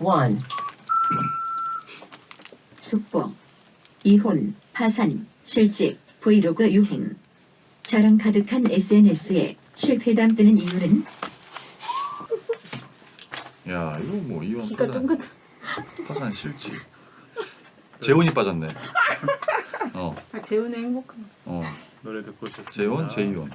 1. 숙보, 이혼, 파산, 실직, 브이로그 유행. 자랑 가득한 SNS에 실패담 뜨는 이유는? 야 이거 뭐 이혼 기가 좀 같은. 파산 실지. 재혼이 빠졌네. 재훈의 행복한. 노래 듣고 오셨습니다. 재혼 재이혼.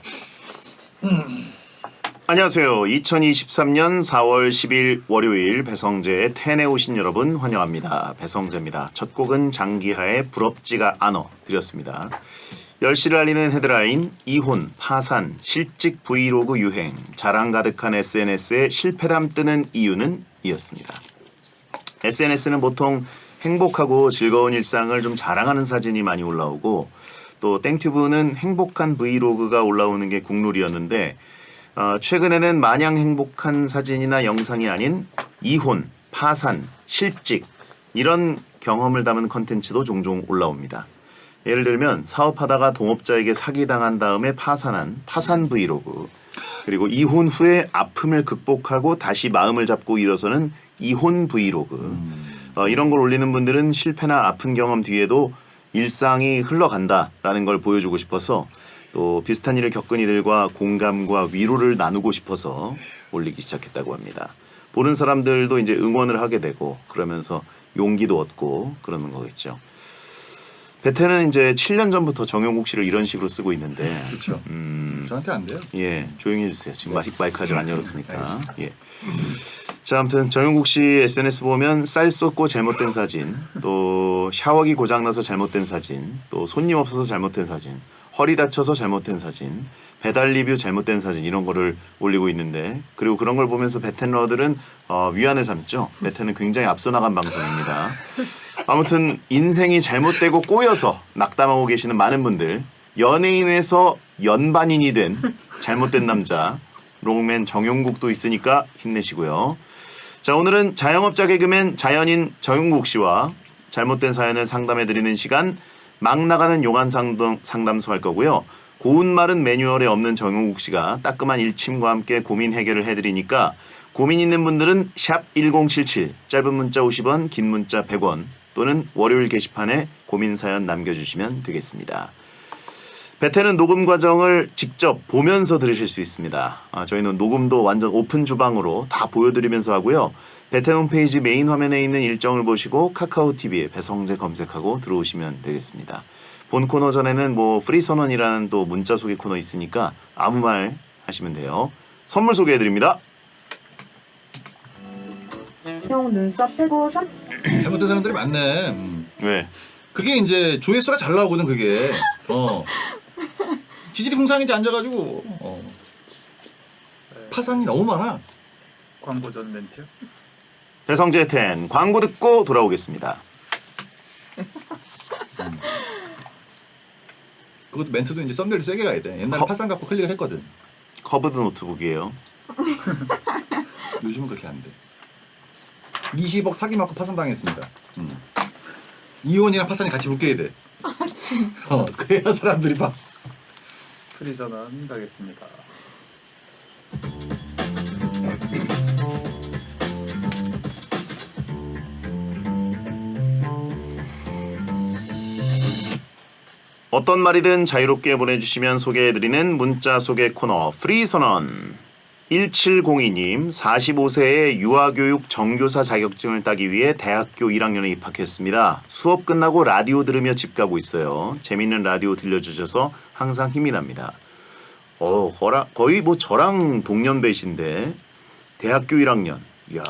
안녕하세요. 2023년 4월 10일 월요일 배성재의 텐에 오신 여러분 환영합니다. 배성재입니다. 첫 곡은 장기하의 부럽지가 않어 드렸습니다. 10시를 알리는 헤드라인 이혼, 파산, 실직 브이로그 유행, 자랑 가득한 SNS에 실패담 뜨는 이유는 이었습니다. SNS는 보통 행복하고 즐거운 일상을 좀 자랑하는 사진이 많이 올라오고 또 땡튜브는 행복한 브이로그가 올라오는 게 국룰이었는데 최근에는 마냥 행복한 사진이나 영상이 아닌 이혼, 파산, 실직 이런 경험을 담은 컨텐츠도 종종 올라옵니다. 예를 들면 사업하다가 동업자에게 사기당한 다음에 파산한 파산 브이로그, 그리고 이혼 후에 아픔을 극복하고 다시 마음을 잡고 일어서는 이혼 브이로그. 이런 걸 올리는 분들은 실패나 아픈 경험 뒤에도 일상이 흘러간다라는 걸 보여주고 싶어서 또 비슷한 일을 겪은 이들과 공감과 위로를 나누고 싶어서 올리기 시작했다고 합니다. 보는 사람들도 이제 응원을 하게 되고 그러면서 용기도 얻고 그러는 거겠죠. 베테는 이제 7년 전부터 정용국 씨를 이런 식으로 쓰고 있는데 그렇죠. 저한테 안 돼요. 예, 조용히 해주세요. 지금 마이크 아직 안 열었으니까. 예. 자, 아무튼 정용국 씨 SNS 보면 쌀 쏟고 잘못된 사진, 또 샤워기 고장나서 잘못된 사진, 또 손님 없어서 잘못된 사진, 허리 다쳐서 잘못된 사진, 배달 리뷰 잘못된 사진 이런 거를 올리고 있는데, 그리고 그런 걸 보면서 베텐러들은 위안을 삼죠. 베텐은 굉장히 앞서 나간 방송입니다. 아무튼 인생이 잘못되고 꼬여서 낙담하고 계시는 많은 분들, 연예인에서 연반인이 된 잘못된 남자 롱맨 정용국도 있으니까 힘내시고요. 자, 오늘은 자영업자 개그맨 자연인 정용국 씨와 잘못된 사연을 상담해드리는 시간, 막 나가는 용한 상담소 할 거고요. 고운 말은 매뉴얼에 없는 정용국 씨가 따끔한 일침과 함께 고민 해결을 해드리니까 고민 있는 분들은 샵 1077, 짧은 문자 50원, 긴 문자 100원 또는 월요일 게시판에 고민 사연 남겨주시면 되겠습니다. 베테는 녹음 과정을 직접 보면서 들으실 수 있습니다. 저희는 녹음도 완전 오픈 주방으로 다 보여드리면서 하고요. 베텐 홈페이지 메인 화면에 있는 일정을 보시고 카카오TV에 배성재 검색하고 들어오시면 되겠습니다. 본 코너 전에는 뭐 프리선언이라는 또 문자 소개 코너 있으니까 아무 말 하시면 돼요. 선물 소개해드립니다. 형 눈썹 빼고 잘못된 사람들이 많네. 왜? 그게 이제 조회수가 잘 나오거든 그게. 지질이 풍상인지 앉아가지고 파산이 너무 많아. 광고 전 멘트요? 배성재 텐 광고 듣고 돌아오겠습니다. 그것도 멘트도 이제 썸네일 세게 가야 돼. 옛날에 파산 갖고 클릭을 했거든. 커브드 노트북이에요. 요즘은 그렇게 안 돼. 20억 사기 맞고 파산 당했습니다. 이혼이랑 파산이 같이 묶여야 돼. 그래야 사람들이 봐. 프리선언 가겠습니다. 어떤 말이든 자유롭게 보내주시면 소개해드리는 문자 소개 코너 프리선언. 1702님, 45세에 유아교육 정교사 자격증을 따기 위해 대학교 1학년에 입학했습니다. 수업 끝나고 라디오 들으며 집 가고 있어요. 재밌는 라디오 들려주셔서 항상 힘이 납니다. 거의 뭐 저랑 동년배신데 대학교 1학년. 이야,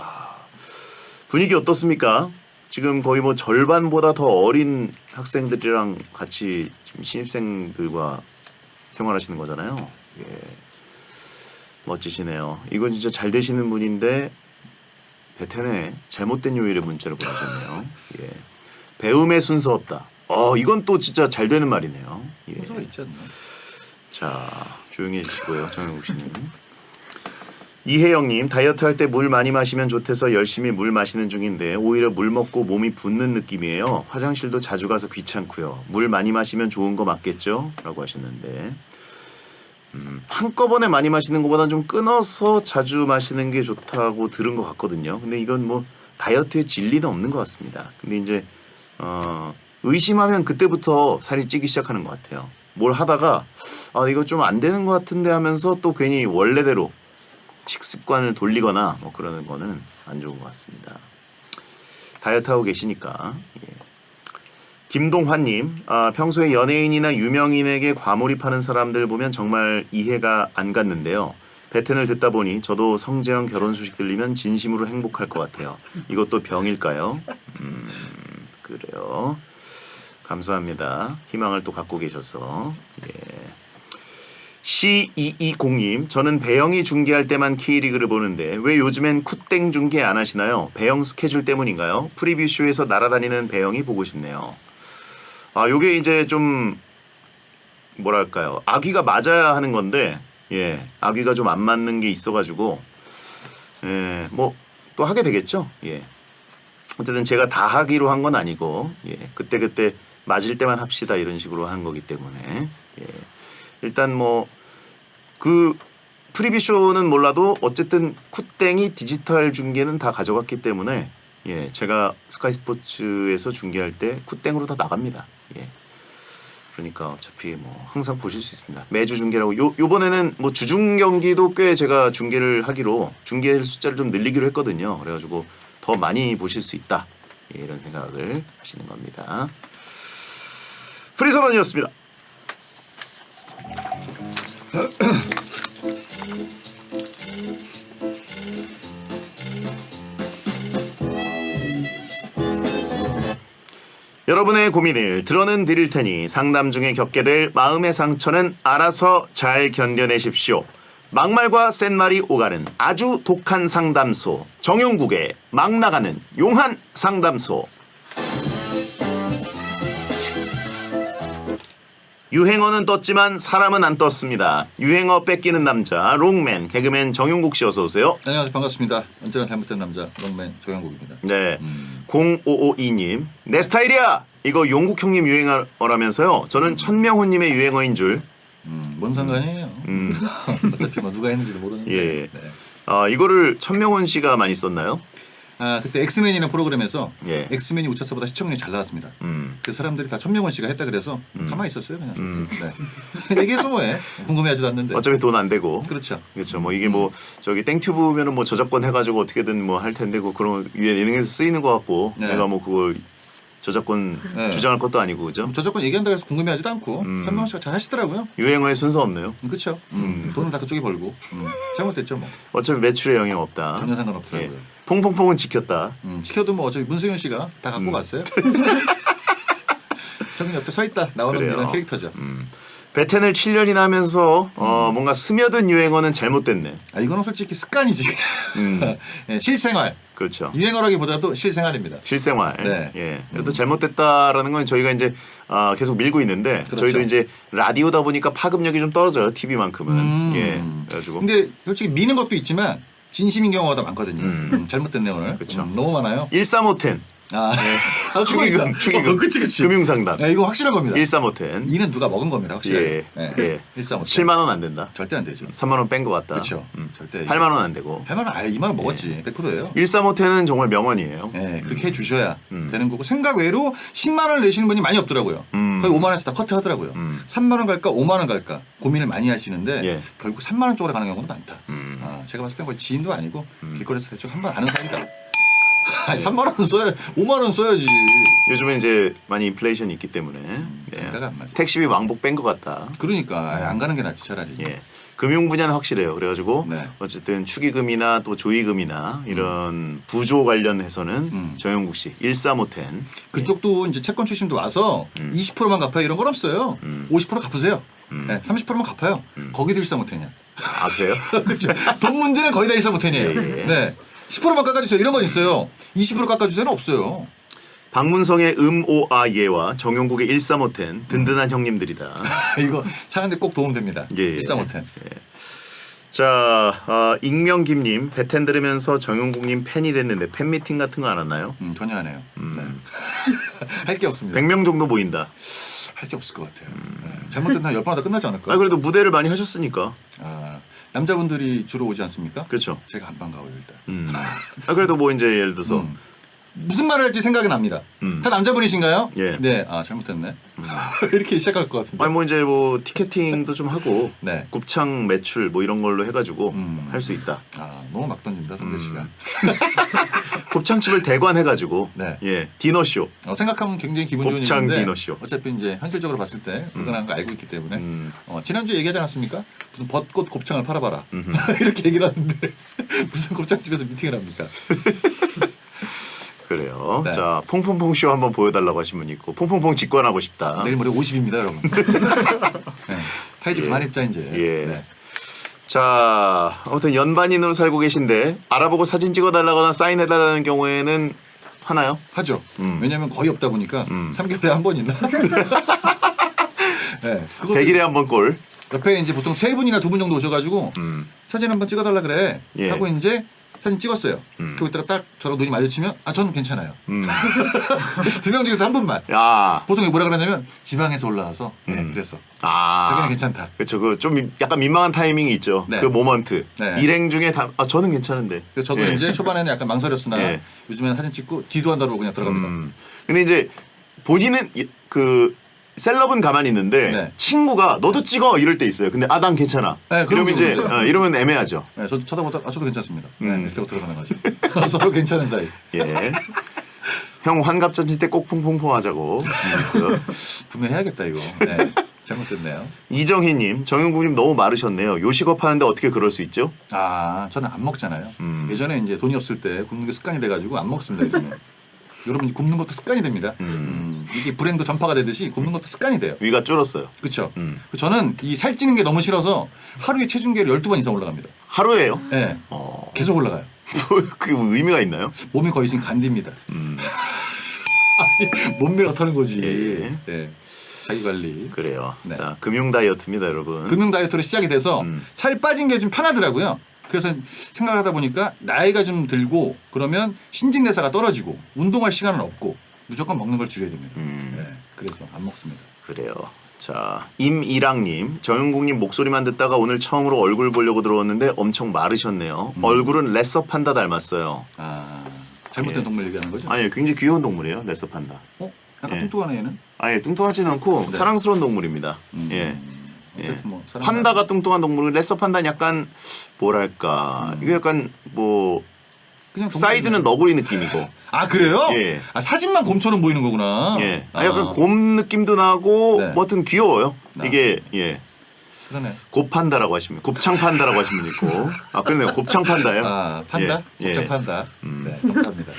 분위기 어떻습니까? 지금 거의 뭐 절반보다 더 어린 학생들이랑 같이 지금 신입생들과 생활하시는 거잖아요. 예. 멋지시네요. 이건 진짜 잘 되시는 분인데 베텐에 잘못된 요일에 문자를 보내셨네요. 예. 배움의 순서 없다. 이건 또 진짜 잘 되는 말이네요. 예. 순서가 있지 않나? 자, 조용히 해주시고요. 정영국 씨는. 이혜영님, 다이어트 할 때 물 많이 마시면 좋대서 열심히 물 마시는 중인데 오히려 물 먹고 몸이 붓는 느낌이에요. 화장실도 자주 가서 귀찮고요. 물 많이 마시면 좋은 거 맞겠죠? 라고 하셨는데 한꺼번에 많이 마시는 것보다 좀 끊어서 자주 마시는 게 좋다고 들은 것 같거든요. 근데 이건 뭐 다이어트의 진리는 없는 것 같습니다. 근데 이제 의심하면 그때부터 살이 찌기 시작하는 것 같아요. 뭘 하다가 이거 좀 안 되는 것 같은데 하면서 또 괜히 원래대로 식습관을 돌리거나 뭐 그러는 거는 안 좋은 것 같습니다. 다이어트 하고 계시니까. 예. 김동환님, 평소에 연예인이나 유명인에게 과몰입하는 사람들 보면 정말 이해가 안 갔는데요. 배텐을 듣다 보니 저도 성재형 결혼 소식 들리면 진심으로 행복할 것 같아요. 이것도 병일까요? 그래요. 감사합니다. 희망을 또 갖고 계셔서. 예. C220님, 저는 배영이 중계할 때만 K리그를 보는데 왜 요즘엔 쿠땡 중계 안 하시나요? 배영 스케줄 때문인가요? 프리뷰쇼에서 날아다니는 배영이 보고 싶네요. 요게 이제 좀 뭐랄까요? 아귀가 맞아야 하는 건데, 예, 아귀가 좀 안 맞는 게 있어가지고, 예, 뭐 또 하게 되겠죠. 예, 어쨌든 제가 다 하기로 한 건 아니고, 예, 그때 맞을 때만 합시다 이런 식으로 한 거기 때문에, 예, 일단 뭐 그 프리뷰쇼는 몰라도 어쨌든 쿠땡이 디지털 중계는 다 가져갔기 때문에, 예, 제가 스카이 스포츠에서 중계할 때 쿠땡으로 다 나갑니다. 예. 그러니까 어차피 뭐 항상 보실 수 있습니다. 매주 중계라고 요번에는 뭐 주중 경기도 꽤 제가 중계를 하기로 중계 숫자를 좀 늘리기로 했거든요. 그래가지고 더 많이 보실 수 있다. 예, 이런 생각을 하시는 겁니다. 프리선언이었습니다. 여러분의 고민을 들어는 드릴 테니 상담 중에 겪게 될 마음의 상처는 알아서 잘 견뎌내십시오. 막말과 센말이 오가는 아주 독한 상담소, 정용국의 막 나가는 용한 상담소. 유행어는 떴지만 사람은 안 떴습니다. 유행어 뺏기는 남자 롱맨 개그맨 정용국 씨 어서 오세요. 안녕하세요. 반갑습니다. 언제나 잘못된 남자 롱맨 조영국입니다. 네, 0552님 내 스타일이야. 이거 용국 형님 유행어라면서요. 저는 천명훈님의 유행어인 줄. 뭔 상관이에요. 어차피 뭐 누가 했는지도 모르는데. 예. 네. 이거를 천명훈 씨가 많이 썼나요? 그때 엑스맨이라는 프로그램에서 예. 엑스맨이 우차사보다 시청률이 잘 나왔습니다. 그래서 사람들이 다 천명훈 씨가 했다 그래서 가만히 있었어요 그냥. 네. 얘기해서 뭐해? 궁금해하지도 않는데. 어차피 돈 안 되고. 그렇죠. 그렇죠. 뭐 이게 뭐 저기 땡튜브면은 뭐 저작권 해가지고 어떻게든 뭐 할 텐데 그 그런 위에 예능에서 쓰이는 것 같고 네. 내가 뭐 그걸 저작권 네. 주장할 것도 아니고 그죠? 저작권 얘기한다고 해서 궁금해하지도 않고 천명훈 씨가 잘 하시더라고요. 유행어에 순서 없네요. 그렇죠. 돈은 다 그쪽이 벌고 잘못됐죠 뭐. 어차피 매출에 영향 없다. 전혀 상관없더라고요. 예. 퐁퐁퐁은 지켰다. 시켜도 뭐 어차피 문세윤 씨가 다 갖고 갔어요. 저는 옆에 서 있다 나오는 그래요. 이런 캐릭터죠. 배텐을 7년이나 하면서 뭔가 스며든 유행어는 잘못됐네. 이거는 솔직히 습관이지. 예, 실생활. 그렇죠. 유행어라기보다도 실생활입니다. 실생활. 네. 예. 그래도 잘못됐다라는 건 저희가 이제 계속 밀고 있는데 그렇죠. 저희도 이제 라디오다 보니까 파급력이 좀 떨어져요. TV만큼은. 예. 그래가지고 근데 솔직히 미는 것도 있지만 진심인 경우가 더 많거든요. 잘못됐네 오늘. 그쵸. 너무 많아요. 1350. 축의금. 축의금. 그치. 금융상담. 야, 이거 확실한 겁니다. 1350. 이는 누가 먹은 겁니다. 확실하게. 예. 네. 예. 1350. 7만 원 안 된다. 절대 안 되죠. 3만 원 뺀 것 같다. 그렇죠. 절대. 8만 원 안 되고. 8만 원, 2만 원 먹었지. 100%예요. 1350은 정말 명언이에요. 네, 그렇게 해주셔야 되는 거고 생각 외로 10만 원을 내시는 분이 많이 없더라고요. 거의 5만 원에서 다 커트하더라고요. 3만 원 갈까 5만 원 갈까 고민을 많이 하시는데 예. 결국 3만 원 쪽으로 가는 경우는 많다. 제가 봤을 때 거의 지인도 아니고 길거리에서 대충 한 번 아는 사이다. 아니, 3만 원 써야 5만 원 써야지. 요즘에 이제 많이 인플레이션이 있기 때문에 네. 단가가 안 맞아. 택시비 왕복 뺀 것 같다. 그러니까 안 가는 게 낫지 차라리. 예. 금융 분야는 확실해요. 그래가지고 네. 어쨌든 축의금이나 또 조의금이나 이런 부조 관련해서는 정영국 씨 1350. 그쪽도 이제 채권 출신도 와서 20%만 갚아요 이런 건 없어요. 50% 갚으세요. 네, 30%만 갚아요. 거기도 일사 못했냐. 아 그래요? 그렇죠. 돈 문제는 거의 다 일사 못했냐요. 예. 네. 10%만 깎아주세요. 이런 건 있어요. 20% 깎아주세요는 없어요. 박문성의 오아예와 정용국의 1350 든든한 형님들이다. 이거 사는데 꼭 도움됩니다. 예. 일사 못해. 자, 익명김님 배텐 들으면서 정용국님 팬이 됐는데 팬미팅 같은 거 안 하나요? 전혀 안 해요. 네. 할 게 없습니다. 100명 정도 모인다. 할 게 없을 것 같아요. 네. 잘못된 한 10번 하다 끝나지 않을까? 아 그래도 무대를 많이 하셨으니까. 남자분들이 주로 오지 않습니까? 그렇죠. 제가 안 반가워요 일단. 아 그래도 뭐 이제 예를 들어서 무슨 말을 할지 생각이 납니다. 다 남자분이신가요? 예. 네. 아 잘못했네. 이렇게 시작할 것 같습니다. 아니 뭐 이제 뭐 티켓팅도 좀 하고 네. 곱창 매출 뭐 이런 걸로 해가지고 할 수 있다. 아 너무 막 던진다 성대 씨가. 곱창집을 대관해가지고 네. 예 디너쇼. 생각하면 굉장히 기분 좋은 곱창 일인데 디너쇼. 어차피 이제 현실적으로 봤을 때 불가능한 거 알고 있기 때문에 지난주에 얘기하지 않았습니까? 무슨 벚꽃 곱창을 팔아봐라 이렇게 얘기를 하는데 무슨 곱창집에서 미팅을 합니까? 그래요. 네. 자 퐁퐁퐁 쇼 한번 보여달라고 하신 분이 있고 퐁퐁퐁 직관하고 싶다. 내일 모레 50입니다 여러분. 네. 타이즈 그만입자 이제. 예. 네. 자 아무튼 연반인으로 살고 계신데 알아보고 사진 찍어달라거나 사인해달라는 경우에는 하나요? 하죠. 왜냐하면 거의 없다 보니까 3개월에 한 번 있나? 네, 그거 100일에 한 번 꼴. 옆에 이제 보통 3분이나 2분 정도 오셔가지고 사진 한번 찍어달라 그래 예. 하고 이제 사진 찍었어요. 그리고 이따가 딱 저랑 눈이 마주치면 저는 괜찮아요. 2명 중에서 한 분만. 야. 보통 뭐라 그러냐면 지방에서 올라와서 그랬어. 자기는 괜찮다. 그렇죠. 그 좀 약간 민망한 타이밍이 있죠. 네. 그 모먼트. 네. 일행 중에 저는 괜찮은데. 그래서 저도 예. 이제 초반에는 약간 망설였으나 예. 요즘에는 사진 찍고 뒤도 한다고 그냥 들어갑니다. 근데 이제 본인은 그 셀럽은 가만히 있는데 네. 친구가 너도 찍어 이럴 때 있어요. 근데 난 괜찮아. 네, 그런 이러면 이제 경우 있어요. 이러면 애매하죠. 네, 저도 쳐다보다 저도 괜찮습니다. 네, 이렇게 하고 들어가는 거죠. 서로 괜찮은 사이. 예. 형 환갑잔치 때 꼭 퐁퐁퐁 하자고 있고요. 구매해야겠다 이거. 네, 잘못됐네요. 이정희님, 정영국님 너무 마르셨네요. 요식업 하는데 어떻게 그럴 수 있죠? 저는 안 먹잖아요. 예전에 이제 돈이 없을 때 굶는 게 습관이 돼가지고 안 먹습니다 요즘에. 여러분 굶는 것도 습관이 됩니다. 이게 불행도 전파가 되듯이 굶는 것도 습관이 돼요. 위가 줄었어요. 그렇죠. 저는 이 살찌는 게 너무 싫어서 하루에 체중계를 12번 이상 올라갑니다. 하루에요? 네. 계속 올라가요. 그게 뭐 의미가 있나요? 몸이 거의 지금 간디입니다. 아니, 몸매가 어떠는 거지. 예. 네. 자기 관리. 그래요. 네. 자, 금융 다이어트입니다, 여러분. 금융 다이어트로 시작이 돼서 살 빠진 게 좀 편하더라고요. 그래서 생각을 하다 보니까 나이가 좀 들고 그러면 신진대사가 떨어지고 운동할 시간은 없고 무조건 먹는 걸 줄여야 됩니다. 네, 그래서 안 먹습니다. 그래요. 자, 임이랑님, 정영국님 목소리만 듣다가 오늘 처음으로 얼굴 보려고 들어왔는데 엄청 마르셨네요. 얼굴은 레서 판다 닮았어요. 잘못된 예. 동물 얘기하는 거죠? 아니요, 굉장히 귀여운 동물이에요, 레서 판다. 약간 예. 뚱뚱하네 얘는. 아예 뚱뚱하진 않고 네. 사랑스러운 동물입니다. 예. 어쨌든 뭐 사람 판다가 뚱뚱한 동물, 레서 판다는 약간 뭐랄까 이게 약간 뭐 그냥 동물이네. 사이즈는 너구리 느낌이고. 그래요? 예. 사진만 곰처럼 보이는 거구나. 예. 약간 곰 느낌도 나고 네. 뭐 하여튼 귀여워요. 이게 예. 그러네. 곱판다라고 하시면 곱창 판다라고 하시는 분 있고. 그러네요. 곱창 판다예요. 판다? 예. 곱창 판다. 네, 감사합니다.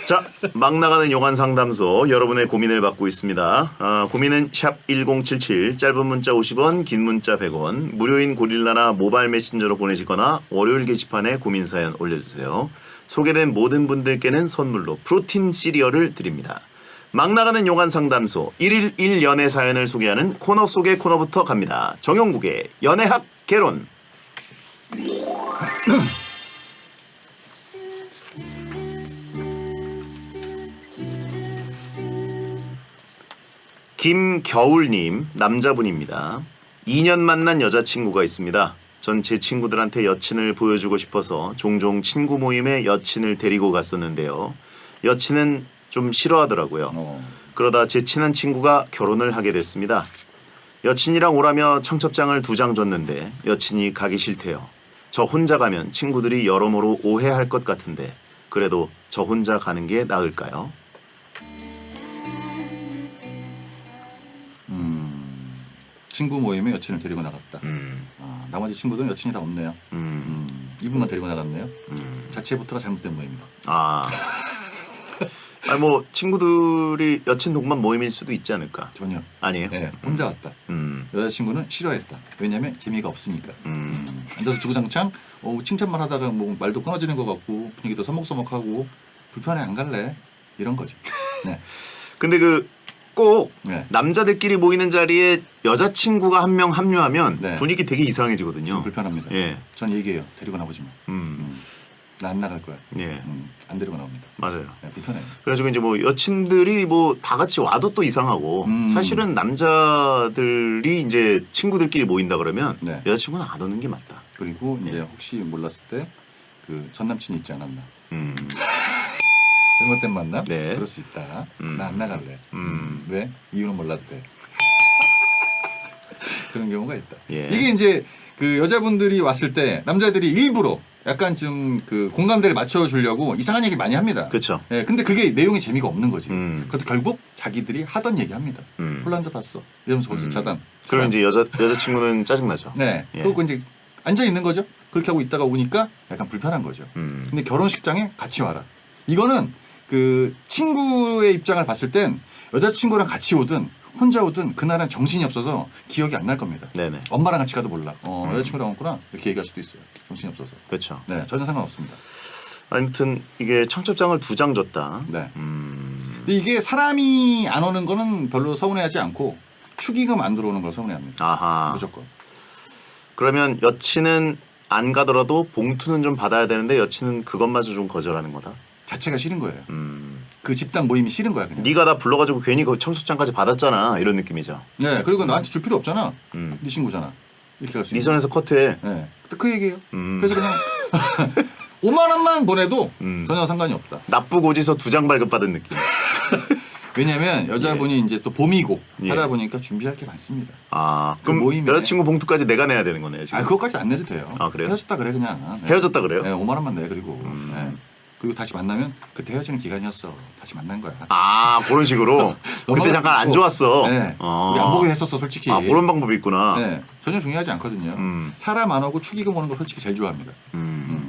자, 막 나가는 용안 상담소 여러분의 고민을 받고 있습니다. 고민은 샵 1077, 짧은 문자 50원, 긴 문자 100원, 무료인 고릴라나 모바일 메신저로 보내시거나 월요일 게시판에 고민 사연 올려주세요. 소개된 모든 분들께는 선물로 프로틴 시리얼을 드립니다. 막 나가는 용안 상담소 1일 1연애 사연을 소개하는 코너 속의 코너부터 갑니다. 정영국의 연애학 개론. 김겨울님, 남자분입니다. 2년 만난 여자친구가 있습니다. 전 제 친구들한테 여친을 보여주고 싶어서 종종 친구 모임에 여친을 데리고 갔었는데요. 여친은 좀 싫어하더라고요. 그러다 제 친한 친구가 결혼을 하게 됐습니다. 여친이랑 오라며 청첩장을 2장 줬는데 여친이 가기 싫대요. 저 혼자 가면 친구들이 여러모로 오해할 것 같은데 그래도 저 혼자 가는 게 나을까요? 친구 모임에 여친을 데리고 나갔다. 나머지 친구들은 여친이 다 없네요. 이분만 데리고 나갔네요. 자체부터가 잘못된 모임이다. 뭐 친구들이 여친 동반 모임일 수도 있지 않을까? 전혀. 아니에요? 네, 혼자 갔다. 여자친구는 싫어했다. 왜냐면 재미가 없으니까. 앉아서 주구장창 칭찬만 하다가 뭐 말도 끊어지는 것 같고 분위기도 서먹서먹하고 불편해 안 갈래 이런 거죠. 네. 근데 꼭 네. 남자들끼리 모이는 자리에 여자친구가 한 명 합류하면 네. 분위기 되게 이상해지거든요. 좀 불편합니다. 예. 전 얘기해요. 데리고 나오지 마. 나 안 나갈 거야. 예. 안 데리고 나옵니다. 맞아요. 네, 불편해요. 그래가지고 이제 뭐 여친들이 뭐 다 같이 와도 또 이상하고 사실은 남자들이 이제 친구들끼리 모인다 그러면 네. 여자친구는 안 오는 게 맞다. 그리고 이제 혹시 몰랐을 때 그 전 남친이 있지 않았나. 잘못된 만남? 네. 그럴 수 있다. 나 안 나갈래. 음. 왜? 이유는 몰라도 돼. 그런 경우가 있다. 예. 이게 이제 그 여자분들이 왔을 때 남자들이 일부러 약간 좀 그 공감대를 맞춰주려고 이상한 얘기 많이 합니다. 그렇죠. 예, 근데 그게 내용이 재미가 없는 거지. 음. 그래도 결국 자기들이 하던 얘기 합니다. 홀란드 봤어. 이러면서 거기서 자단. 그럼 이제 여자친구는 짜증나죠. 네. 예. 그리고 이제 앉아 있는 거죠. 그렇게 하고 있다가 오니까 약간 불편한 거죠. 근데 결혼식장에 같이 와라. 이거는 그 친구의 입장을 봤을 땐 여자친구랑 같이 오든 혼자 오든 그날은 정신이 없어서 기억이 안 날 겁니다. 네네. 엄마랑 같이 가도 몰라. 여자친구랑 왔구나. 이렇게 얘기할 수도 있어요. 정신이 없어서. 그렇죠. 네, 전혀 상관없습니다. 아무튼 이게 청첩장을 2장 줬다. 네. 근데 이게 사람이 안 오는 거는 별로 서운해하지 않고 축의금 안 들어오는 걸 서운해합니다. 아하. 무조건. 그러면 여친은 안 가더라도 봉투는 좀 받아야 되는데 여친은 그것마저 좀 거절하는 거다. 자체가 싫은 거예요. 그 집단 모임이 싫은 거야 그냥. 네가 나 불러가지고 괜히 그 청첩장까지 받았잖아 이런 느낌이죠. 네, 그리고 나한테 줄 필요 없잖아. 네 친구잖아. 이렇게 갈 수 네 있는. 선에서 커트해. 네, 그 얘기예요. 그래서 그냥 5만 원만 보내도 전혀 상관이 없다. 납부 고지서 2장 발급받은 느낌. 왜냐면 여자분이 이제 또 봄이고 예. 하다 보니까 준비할 게 많습니다. 아 그 그럼 모임에- 여자친구 봉투까지 내가 내야 되는 거네요 지금. 아, 그것까지 안 내도 돼요. 아, 그래요? 헤어졌다 그래 그냥. 네. 헤어졌다 그래요? 네, 5만 원만 내 그리고. 네. 그리고 다시 만나면 그때 헤어지는 기간이었어. 다시 만난 거야. 아 그런 식으로. 그때 잠깐 안 좋았어. 네. 어. 우리 안 보긴 했었어 솔직히. 아 그런 방법이 있구나. 네. 전혀 중요하지 않거든요. 사람 안 오고 축의금 오는 거 솔직히 제일 좋아합니다.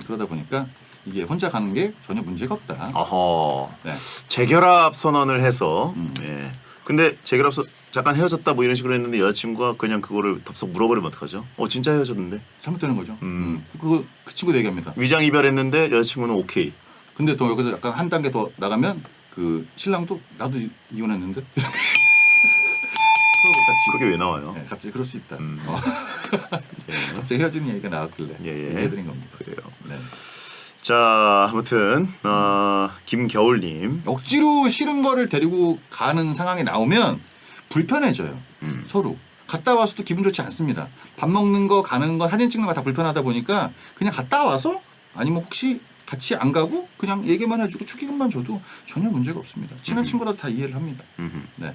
그러다 보니까 이게 혼자 가는 게 전혀 문제가 없다. 어허. 네. 재결합 선언을 해서. 예. 근데 재결합 잠깐 헤어졌다 뭐 이런 식으로 했는데 여자친구가 그냥 그거를 덥석 물어버리면 어떡하죠? 진짜 헤어졌는데. 잘못되는 거죠. 그 친구도 얘기합니다. 위장 이별했는데 여자친구는 오케이. 근데 또 여기서 약간 한 단계 더 나가면 그 신랑도 나도 이혼했는데 서로 같이. 그게 왜 나와요? 네, 갑자기 그럴 수 있다. 예. 갑자기 헤어지는 얘기가 나왔길래 예. 얘기해드린 겁니다. 그래요. 네. 자 아무튼 김겨울님. 억지로 싫은 거를 데리고 가는 상황이 나오면 불편해져요. 서로. 갔다 와서도 기분 좋지 않습니다. 밥 먹는 거 가는 거 사진 찍는 거 다 불편하다 보니까 그냥 갔다 와서 아니면 혹시 같이 안 가고 그냥 얘기만 해주고 축의금만 줘도 전혀 문제가 없습니다. 친한 친구라도 다 이해를 합니다. 네.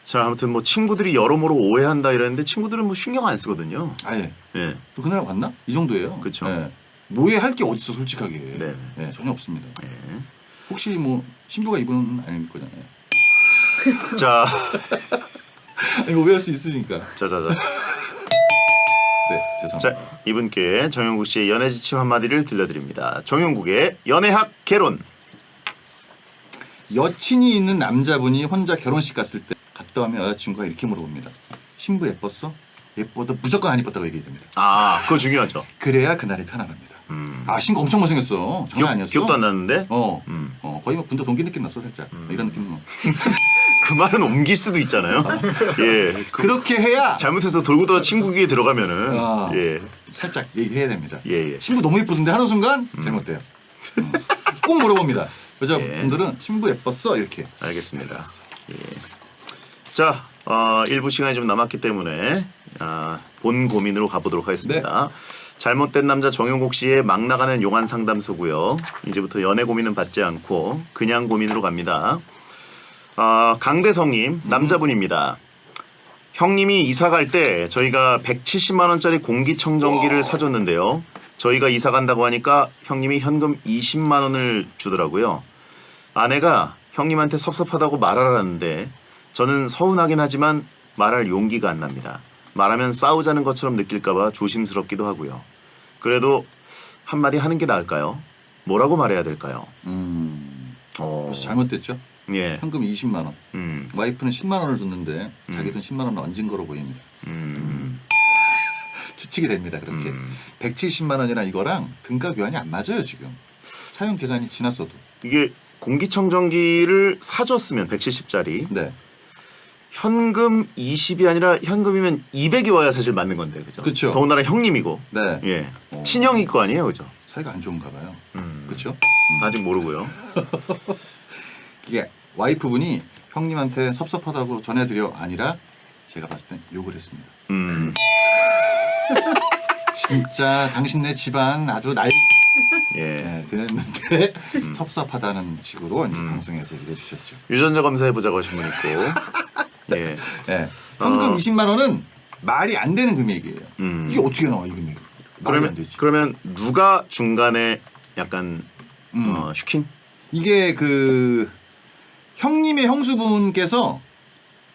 자 아무튼 뭐 친구들이 여러모로 오해한다 이랬는데 친구들은 뭐 신경 안 쓰거든요. 아예. 예. 또 그날 왔나? 이 정도예요. 그쵸. 네. 오해할 게 어딨어 솔직하게. 네. 네, 전혀 없습니다. 예. 혹시 뭐 신부가 입은 아닐 거잖아요. 자, 이거 오해할 수 있으니까. 자자자. 네, 죄송합니다. 자 이분께 정용국 씨의 연애 지침 한마디를 들려드립니다. 정용국의 연애학 개론. 여친이 있는 남자분이 혼자 결혼식 갔을 때 갔다 오면 여자친구가 이렇게 물어봅니다. 신부 예뻤어? 예뻐도 무조건 안 예뻤다고 얘기해야 됩니다. 아 그거 중요하죠. 그래야 그날이 편안합니다. 아 신부 엄청 못생겼어. 장난 아니었어. 기억도 안 나는데 거의 뭐 군대 동기 느낌 났어 살짝. 이런 느낌. 그 말은 옮길 수도 있잖아요. 예. 그렇게 해야 잘못해서 돌고 돌아 친구 귀에 들어가면은 예. 살짝 얘기해야 됩니다. 예. 신부 너무 예쁘던데 하는 순간 잘못돼요. 꼭 물어봅니다. 여자분들은 신부 예뻤어 이렇게. 알겠습니다. 예. 자, 일부 시간이 좀 남았기 때문에 본 고민으로 가보도록 하겠습니다. 잘못된 남자 정용국 씨의 막 나가는 용한 상담소고요. 이제부터 연애 고민은 받지 않고 그냥 고민으로 갑니다. 강대성님 남자분입니다. 형님이 이사 갈 때 저희가 170만 원짜리 공기청정기를 사줬는데요. 저희가 이사 간다고 하니까 형님이 현금 20만 원을 주더라고요. 아내가 형님한테 섭섭하다고 말하라는데 저는 서운하긴 하지만 말할 용기가 안 납니다. 말하면 싸우자는 것처럼 느낄까봐 조심스럽기도 하고요. 그래도 한마디 하는 게 나을까요? 뭐라고 말해야 될까요? 그래서 잘못됐죠. 예. 현금 20만 원. 와이프는 10만 원을 줬는데 자기 돈 10만 원을 얹은 거로 보입니다. 추측이 됩니다. 그렇게 170만 원이나 이거랑 등가 교환이 안 맞아요 지금. 사용 기간이 지났어도. 이게 공기청정기를 사줬으면 170짜리 네. 현금 20이 아니라 현금이면 200이 와야 사실 맞는 건데 그죠? 그쵸. 더군다나 형님이고 네. 예. 친형일 거 아니에요 그죠? 사이가 안 좋은가 봐요. 그렇죠? 아직 모르고요. 이게 와이프분이 형님한테 섭섭하다고 전해드려 아니라 제가 봤을 땐 욕을 했습니다. 진짜 당신네 집안 아주 예. 네, 그랬는데 섭섭하다는 식으로 이제 방송에서 얘기해 주셨죠. 유전자 검사해보자고 하신 분 있고. 예. 네. 현금 20만 원은 말이 안 되는 금액이에요. 음. 이게 어떻게 나와 이 금액이? 말이 안 되지. 그러면 누가 중간에 약간 슈킹? 이게 그 형님의 형수분께서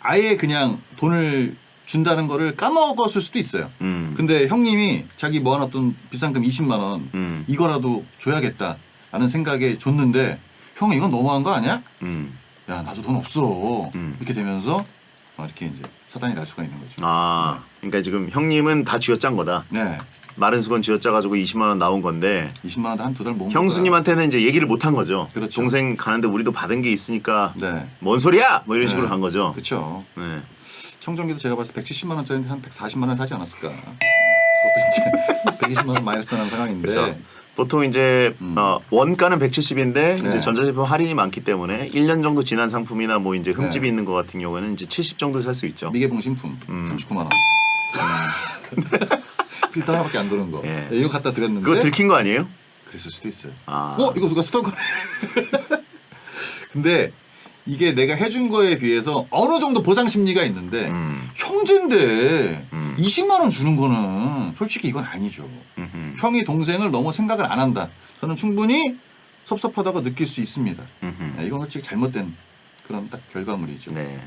아예 그냥 돈을 준다는 거를 까먹었을 수도 있어요. 근데 형님이 자기 모아놨던 비싼 금 20만 원 이거라도 줘야겠다라는 생각에 줬는데 형 이건 너무한 거 아니야? 야 나도 돈 없어. 이렇게 되면서 이렇게 이제 사단이 날 수가 있는 거죠. 아, 그러니까 지금 형님은 다 쥐어짠 거다. 네. 마른 수건 쥐어짜가지고 20만 원 나온 건데 20만 원도 한 두 달 모은 형수님한테는 이제 얘기를 못 한 거죠. 그렇죠. 동생 가는데 우리도 받은 게 있으니까 네. 뭔 소리야? 뭐 이런 네. 식으로 간 거죠. 그렇죠. 네. 청정기도 제가 봤을 때 170만 원짜리인데 한 140만 원 사지 않았을까. 그것도 이제 120만 원 마이너스 나는 상황인데. 그렇죠. 보통 이제 원가는 170인데 네. 이제 전자제품 할인이 많기 때문에 1년 정도 지난 상품이나 뭐 이제 흠집이 네. 있는 것 같은 경우에는 이제 70 정도 살 수 있죠. 미개봉 신품 39만 원. 필터 하나밖에 안 도는 거. 예. 이거 갖다 드렸는데. 그거 들킨 거 아니에요? 그랬을 수도 있어요. 아. 이거 누가 쓰던 거네. 근데 이게 내가 해준 거에 비해서 어느 정도 보상 심리가 있는데 형제인데 20만 원 주는 거는 솔직히 이건 아니죠. 형이 동생을 너무 생각을 안 한다. 저는 충분히 섭섭하다고 느낄 수 있습니다. 네, 이건 솔직히 잘못된 그런 딱 결과물이죠. 네.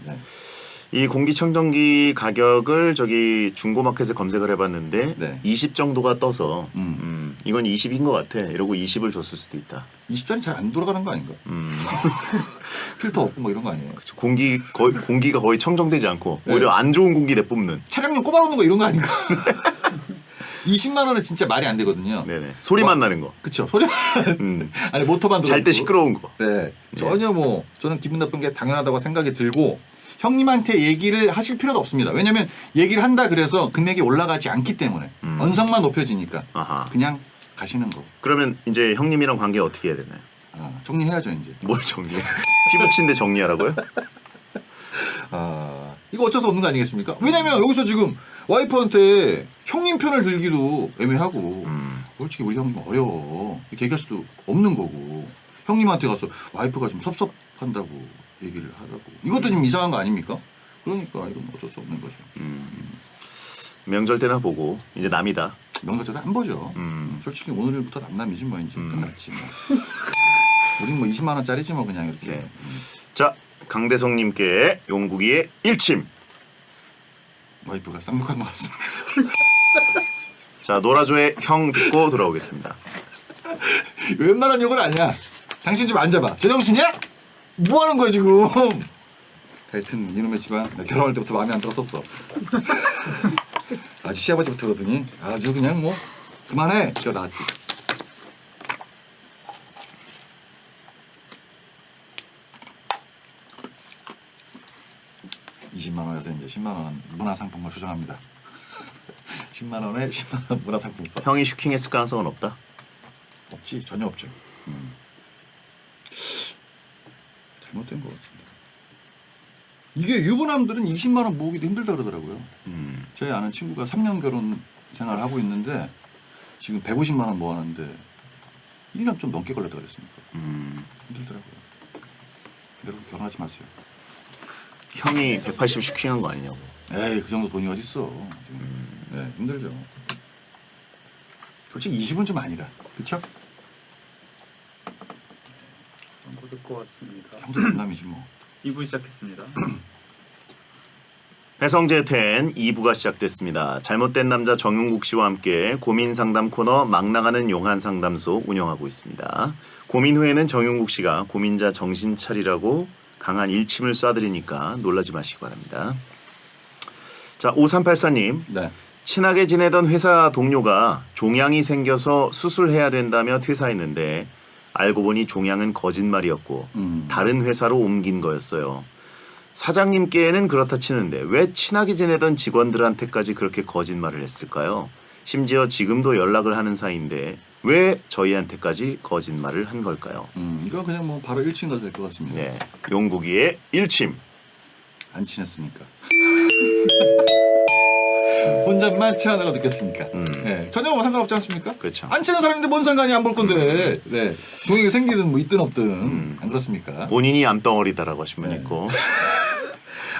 이 공기청정기 가격을 저기 중고마켓에 검색을 해봤는데 네. 20 정도가 떠서 이건 20인 것 같아 이러고 20을 줬을 수도 있다. 20짜리 잘 안 돌아가는 거 아닌가? 필터 없고 뭐 이런 거 아니에요? 공기가 거의 청정되지 않고 네. 오히려 안 좋은 공기 내뿜는. 차량용 꼽아놓는 거 이런 거 아닌가? 20만 원은 진짜 말이 안 되거든요. 네네. 소리만 나는 거. 그쵸. 소리만. 아니 모터만 잘 때 들어있고. 시끄러운 거. 네. 전혀 뭐 저는 기분 나쁜 게 당연하다고 생각이 들고 형님한테 얘기를 하실 필요도 없습니다. 왜냐하면 얘기를 한다 그래서 금액이 올라가지 않기 때문에 언성만 높여지니까 아하. 그냥 가시는 거. 그러면 이제 형님이랑 관계 어떻게 해야 되나요? 정리해야죠 이제. 뭘 정리해? 피부친데 정리하라고요? 이거 어쩔 수 없는 거 아니겠습니까? 왜냐면 여기서 지금 와이프한테 형님 편을 들기도 애매하고 솔직히 우리 형님 어려워 이렇게 얘기할 수도 없는 거고 형님한테 가서 와이프가 좀 섭섭한다고 얘기를 하라고 이것도 좀 이상한 거 아닙니까? 그러니까 이건 어쩔 수 없는 거죠. 명절 때나 보고 이제 남이다. 명절 때도 안 보죠. 솔직히 오늘부터 남남이지 뭐 이제 끝났지 뭐. 우린 뭐 20만 원짜리지 뭐 그냥 이렇게. 네. 자, 강대성님께 용국이의 일침. 와이프가 쌍욕한 것 같습니다. 자, 노라조의 형 듣고 돌아오겠습니다. 웬만한 욕은 아니야. 당신 좀 앉아봐. 제정신이야? 뭐 하는 거야 지금? 하여튼 이놈의 집안 나 결혼할 때부터 마음에 안 들었었어. 아주 시아버지부터 그러더니 아주 그냥 뭐 그만해. 이거 나왔지. (20만 원에서 이제 10만 원은 문화상품권 수정합니다. 10만 원에 10만 원 문화상품권. 형이 슈킹했을 가능성은 없다. 없지 전혀 없죠. 잘못된 것 같은데. 이게 유부남들은 20만 원 모으기도 힘들다 그러더라고요. 제 아는 친구가 3년 결혼 생활을 하고 있는데 지금 150만 원 모았는데 1년 좀 넘게 걸렸다 그랬으니까 힘들더라고요. 여러분 결혼하지 마세요. 형이 180 슈킹한 거 아니냐고. 에이 그 정도 돈이 어딨어. 네 힘들죠. 솔직히 20은 좀 아니다. 그쵸? 광고 듣고 왔습니다. 형도 남남이지 뭐. 2부 시작했습니다. 배성재 10 2부가 시작됐습니다. 잘못된 남자 정용국 씨와 함께 고민 상담 코너 막 나가는 용한 상담소 운영하고 있습니다. 고민 후에는 정용국 씨가 고민자 정신 차리라고 강한 일침을 쏴드리니까 놀라지 마시기 바랍니다. 자, 5384님. 네. 친하게 지내던 회사 동료가 종양이 생겨서 수술해야 된다며 퇴사했는데 알고 보니 종양은 거짓말이었고 다른 회사로 옮긴 거였어요. 사장님께는 그렇다 치는데 왜 친하게 지내던 직원들한테까지 그렇게 거짓말을 했을까요? 심지어 지금도 연락을 하는 사이인데 왜 저희한테까지 거짓말을 한 걸까요? 이건 그냥 뭐 바로 1층 가도 될 것 같습니다. 네, 용국이의 일침. 안 친했으니까. 혼잣말 친하다고 느꼈으니까. 네. 전혀 뭐 상관없지 않습니까? 그렇죠. 안 친한 사람인데 뭔 상관이 안 볼 건데. 네. 종양이 생기든 뭐 있든 없든 안 그렇습니까? 본인이 암덩어리다라고 하신 분 네. 있고.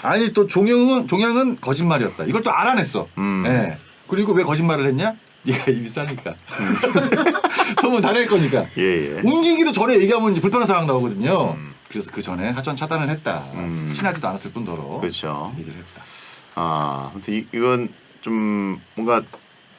아니 또 종양은 거짓말이었다. 이걸 또 알아냈어. 네. 그리고 왜 거짓말을 했냐? 네가 입이 싸니까. 소문 다 낼 거니까. 예. 옮기기도 전에 얘기하면 이제 불편한 상황 나오거든요. 그래서 그 전에 하천 차단을 했다. 친하지도 않았을 뿐더러. 그렇죠. 얘기를 했다. 아, 아무튼 이건 좀 뭔가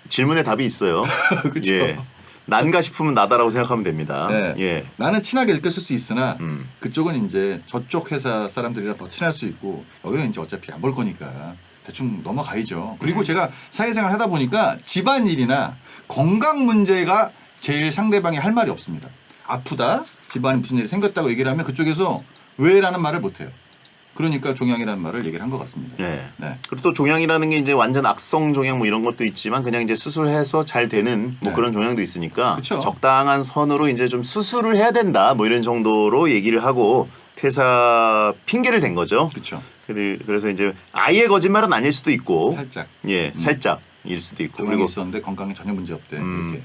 질문에 답이 있어요. 그렇죠. 예. 난가 싶으면 나다라고 생각하면 됩니다. 네. 예. 나는 친하게 느꼈을 수 있으나 그쪽은 이제 저쪽 회사 사람들이랑 더 친할 수 있고 여기는 이제 어차피 안 볼 거니까 대충 넘어가야죠. 그리고 제가 사회생활 하다 보니까 집안일이나 건강 문제가 제일 상대방이 할 말이 없습니다. 아프다, 집안에 무슨 일이 생겼다고 얘기를 하면 그쪽에서 왜라는 말을 못해요. 그러니까 종양이라는 말을 얘기를 한 것 같습니다. 네. 네. 그리고 또 종양이라는 게 이제 완전 악성 종양 뭐 이런 것도 있지만 그냥 이제 수술해서 잘 되는 뭐 네. 그런 종양도 있으니까 그쵸. 적당한 선으로 이제 좀 수술을 해야 된다 뭐 이런 정도로 얘기를 하고 퇴사 핑계를 댄 거죠. 그렇죠. 그래서 이제 아예 거짓말은 아닐 수도 있고 살짝 예, 살짝일 수도 있고 종양이 그리고 있었는데 건강에 전혀 문제 없대. 이렇게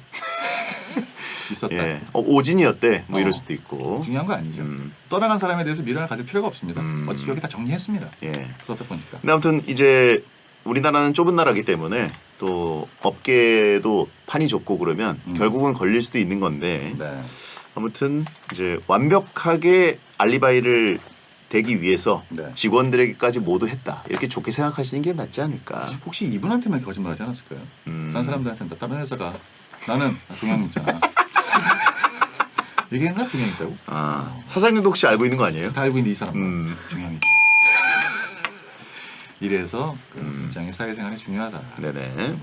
있었다. 예, 오진이었대 뭐 이럴 어. 수도 있고 중요한 거 아니죠. 떠나간 사람에 대해서 미련을 가질 필요가 없습니다. 어차피 여기 다 정리했습니다. 예. 그러다 보니까. 근데 아무튼 이제 우리나라는 좁은 나라기 때문에 또 업계도 판이 좁고 그러면 결국은 걸릴 수도 있는 건데 네. 아무튼 이제 완벽하게 알리바이를 대기 위해서 네. 직원들에게까지 모두 했다 이렇게 좋게 생각하시는 게 낫지 않을까. 혹시 이분한테만 이렇게 거짓말하지 않았을까요? 다른 사람들한테는 다른 회사가 나는 종양 있잖아. 얘기했나 종양 있다고? 아, 사장님도 혹시 알고 있는 거 아니에요? 다 알고 있는데 이 사람 종양 있지. 이래서 그 굉장히 사회생활이 중요하다. 네네.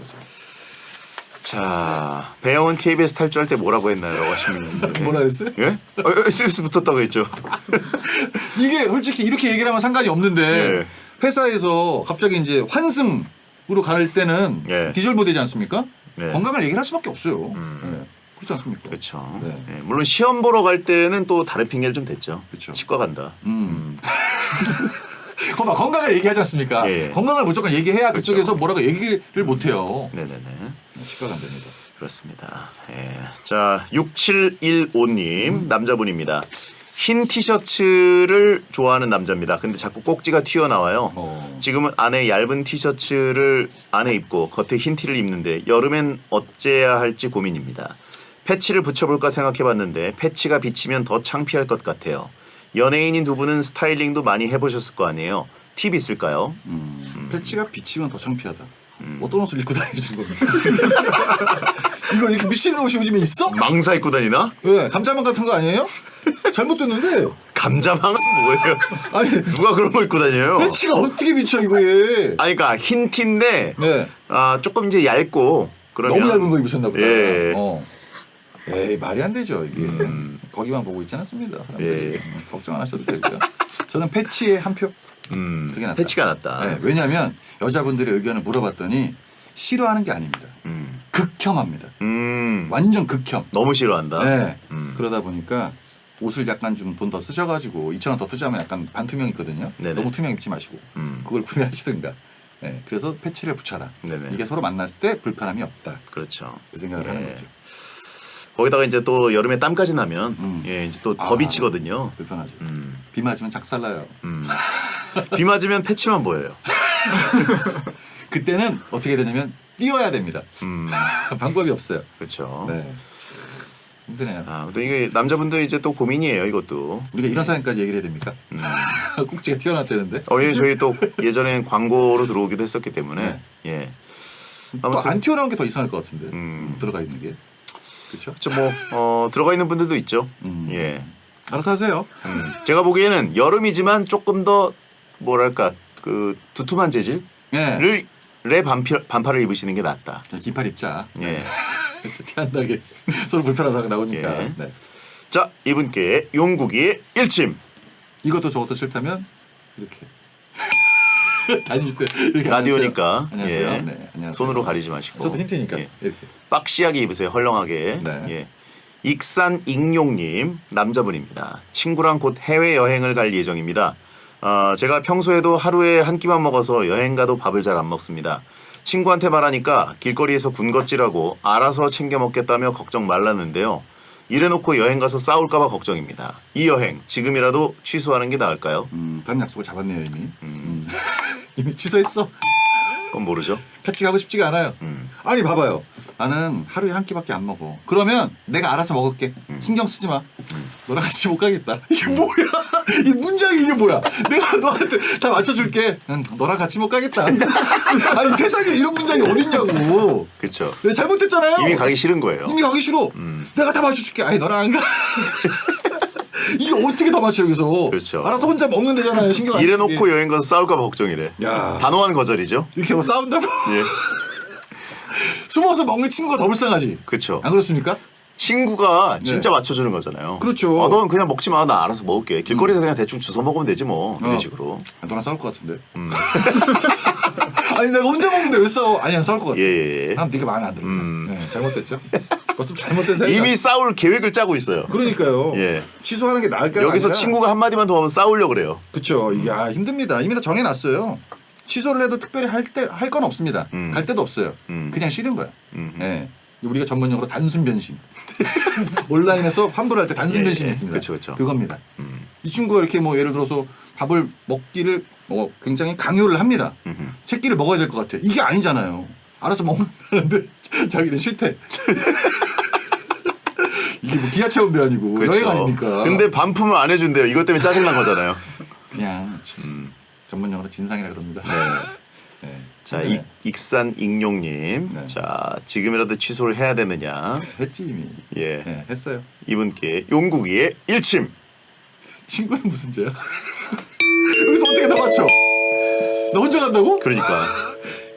자, 배영은 KBS 탈주할 때 뭐라고 했나요? 하시면 뭐라 그랬어요? 예? SS 붙었다고 했죠. 이게 솔직히 이렇게 얘기를 하면 상관이 없는데 예. 회사에서 갑자기 이제 환승으로 갈 때는 예. 디젤 되지 않습니까? 네. 건강을 얘기를 할 수밖에 없어요. 예. 그렇지 않습니까? 그렇죠. 네. 예, 물론 시험 보러 갈 때는 또 다른 핑계를 좀 댔죠. 그쵸. 치과 간다. 거봐 건강을 얘기하지 않습니까? 예. 건강을 무조건 얘기해야 그쪽에서 뭐라고 얘기를 못해요. 네네네. 치과가 안 됩니다. 그렇습니다. 예. 자, 6715님 남자분입니다. 흰 티셔츠를 좋아하는 남자입니다. 근데 자꾸 꼭지가 튀어나와요. 지금은 안에 얇은 티셔츠를 안에 입고 겉에 흰 티를 입는데 여름엔 어째야 할지 고민입니다. 패치를 붙여볼까 생각해봤는데 패치가 비치면 더 창피할 것 같아요. 연예인인 두 분은 스타일링도 많이 해보셨을 거 아니에요. 팁 있을까요? 패치가 비치면 더 창피하다. 어떤 옷을 입고 다니시는 겁니까? 이거 이렇게 미친 옷이 요즘에 있어? 망사 입고 다니나? 왜? 감자망 같은 거 아니에요? 잘못됐는데. 감자망은 뭐예요? 아니 누가 그런 걸 입고 다녀요? 패치가 어떻게 비쳐 이거에? 아니 그러니까 흰 티인데 네. 아, 조금 이제 얇고 그러면 너무 얇은 거 입으셨나 보다. 예. 에이 말이 안 되죠 이게. 거기만 보고 있지 않았습니다. 사람들이. 예. 걱정 안 하셔도 되고요. 저는 패치에 한 표. 그게 낫다. 패치가 낫다. 네, 왜냐하면 여자분들의 의견을 물어봤더니 싫어하는 게 아닙니다. 극혐합니다. 완전 극혐. 너무 싫어한다. 네. 그러다 보니까 옷을 약간 좀 돈 더 쓰셔가지고 2,000원 더 투자하면 약간 반투명 있거든요. 네네. 너무 투명 입지 마시고 그걸 구매하시든가. 네, 그래서 패치를 붙여라. 네네. 이게 서로 만났을 때 불편함이 없다. 그렇죠. 그 생각을 예. 하는 거죠. 거기다가 이제 또 여름에 땀까지 나면 예, 이제 또 더 아. 비치거든요. 불편하죠. 비 맞으면 작살나요. 비 맞으면 패치만 보여요. 그때는 어떻게 되냐면 뛰어야 됩니다. 방법이 없어요. 그렇죠. 네. 힘드네요. 아, 근데 이게 남자분들 이제 또 고민이에요, 이것도. 우리가 이런 사연까지 얘기를 해야 됩니까? 꼭지가 튀어나왔다는데. 예, 저희 또 예전엔 광고로 들어오기도 했었기 때문에 네. 예. 또 안 튀어나온 게 더 이상할 것 같은데. 들어가 있는 게. 그렇죠? 그렇죠. 뭐 들어가 있는 분들도 있죠. 예. 알아서 하세요. 제가 보기에는 여름이지만 조금 더 뭐랄까 그 두툼한 재질을 예. 반팔을 입으시는 게 낫다. 긴팔 입자. 예. 티 안 나게 서로 불편한 상황 나오니까. 예. 네. 자, 이분께 용국이의 일침. 이것도 저것도 싫다면 이렇게 다닐 때 이렇게 라디오니까 안녕하세요. 예. 네, 안녕하세요. 손으로 가리지 마시고. 저도 힌트니까 예. 이렇게. 박시하게 입으세요. 헐렁하게. 네. 예. 익산 익룡님 남자분입니다. 친구랑 곧 해외 여행을 갈 예정입니다. 제가 평소에도 하루에 한 끼만 먹어서 여행 가도 밥을 잘 안 먹습니다. 친구한테 말하니까 길거리에서 군것질하고 알아서 챙겨 먹겠다며 걱정 말랐는데요. 이래놓고 여행 가서 싸울까봐 걱정입니다. 이 여행 지금이라도 취소하는 게 나을까요? 다른 약속을 잡았네요 이미. 이미 취소했어. 그건 모르죠. 같이 가고 싶지가 않아요. 아니 봐봐요. 나는 하루에 한 끼밖에 안 먹어. 그러면 내가 알아서 먹을게. 신경 쓰지 마. 너랑 같이 못 가겠다. 이게 뭐야? 이 문장이 이게 뭐야? 내가 너한테 다 맞춰줄게. 너랑 같이 못 가겠다. 아니 세상에 이런 문장이 어딨냐고. 그렇죠. 내가 잘못했잖아요. 이미 가기 싫은 거예요. 이미 가기 싫어. 내가 다 맞춰줄게. 아니 너랑 안 가. 이게 어떻게 다 맞춰 여기서? 그렇죠. 알아서 혼자 먹는 데잖아요. 신경 안 쓰게. 이래놓고 여행 가서 싸울까봐 걱정이래. 야. 단호한 거절이죠. 이렇게 뭐 싸운다고? 예, 숨어서 먹는 친구가 더 불쌍하지. 그렇죠. 안 그렇습니까? 친구가 진짜 맞춰주는 거잖아요. 그렇죠. 넌 그냥 먹지 마. 나 알아서 먹을게. 길거리에서 그냥 대충 주워 먹으면 되지 뭐. 이런 식으로. 너랑 싸울 것 같은데. 아니 내가 혼자 먹는데 왜 싸워? 아니야 싸울 것 같아. 예. 난 네가 마음에 안 들어. 네, 잘못됐죠. 벌써 잘못된 생각. 이미 싸울 계획을 짜고 있어요. 그러니까요. 예. 취소하는 게 나을까요? 여기서 아니라? 친구가 한마디만 더 하면 싸우려고 그래요. 그렇죠. 이게 힘듭니다. 이미 다 정해놨어요. 취소를 해도 특별히 할 건 없습니다. 갈 데도 없어요. 그냥 싫은 거야. 예. 우리가 전문용어로 단순 변심. 온라인에서 환불할 때 단순 예, 변심이 예. 있습니다. 그쵸. 그겁니다. 이 친구가 이렇게 뭐 예를 들어서 밥을 먹기를 굉장히 강요를 합니다. 새끼를 먹어야 될 것 같아. 이게 아니잖아요. 알아서 먹는다는데 자기는 싫대. 이게 뭐 기아 체험도 아니고 그렇죠. 여행 아닙니까? 근데 반품을 안 해준대요. 이것 때문에 짜증난 거잖아요. 그냥 전문용어로 진상이라 그럽니다. 네. 자, 네. 익산익룡님. 네. 자, 지금이라도 취소를 해야 되느냐. 했지 이미. 예. 네, 했어요. 이분께 용국이의 일침. 친구는 무슨 죄야? 여기서 어떻게 다 맞춰? 나 혼자 간다고? 그러니까.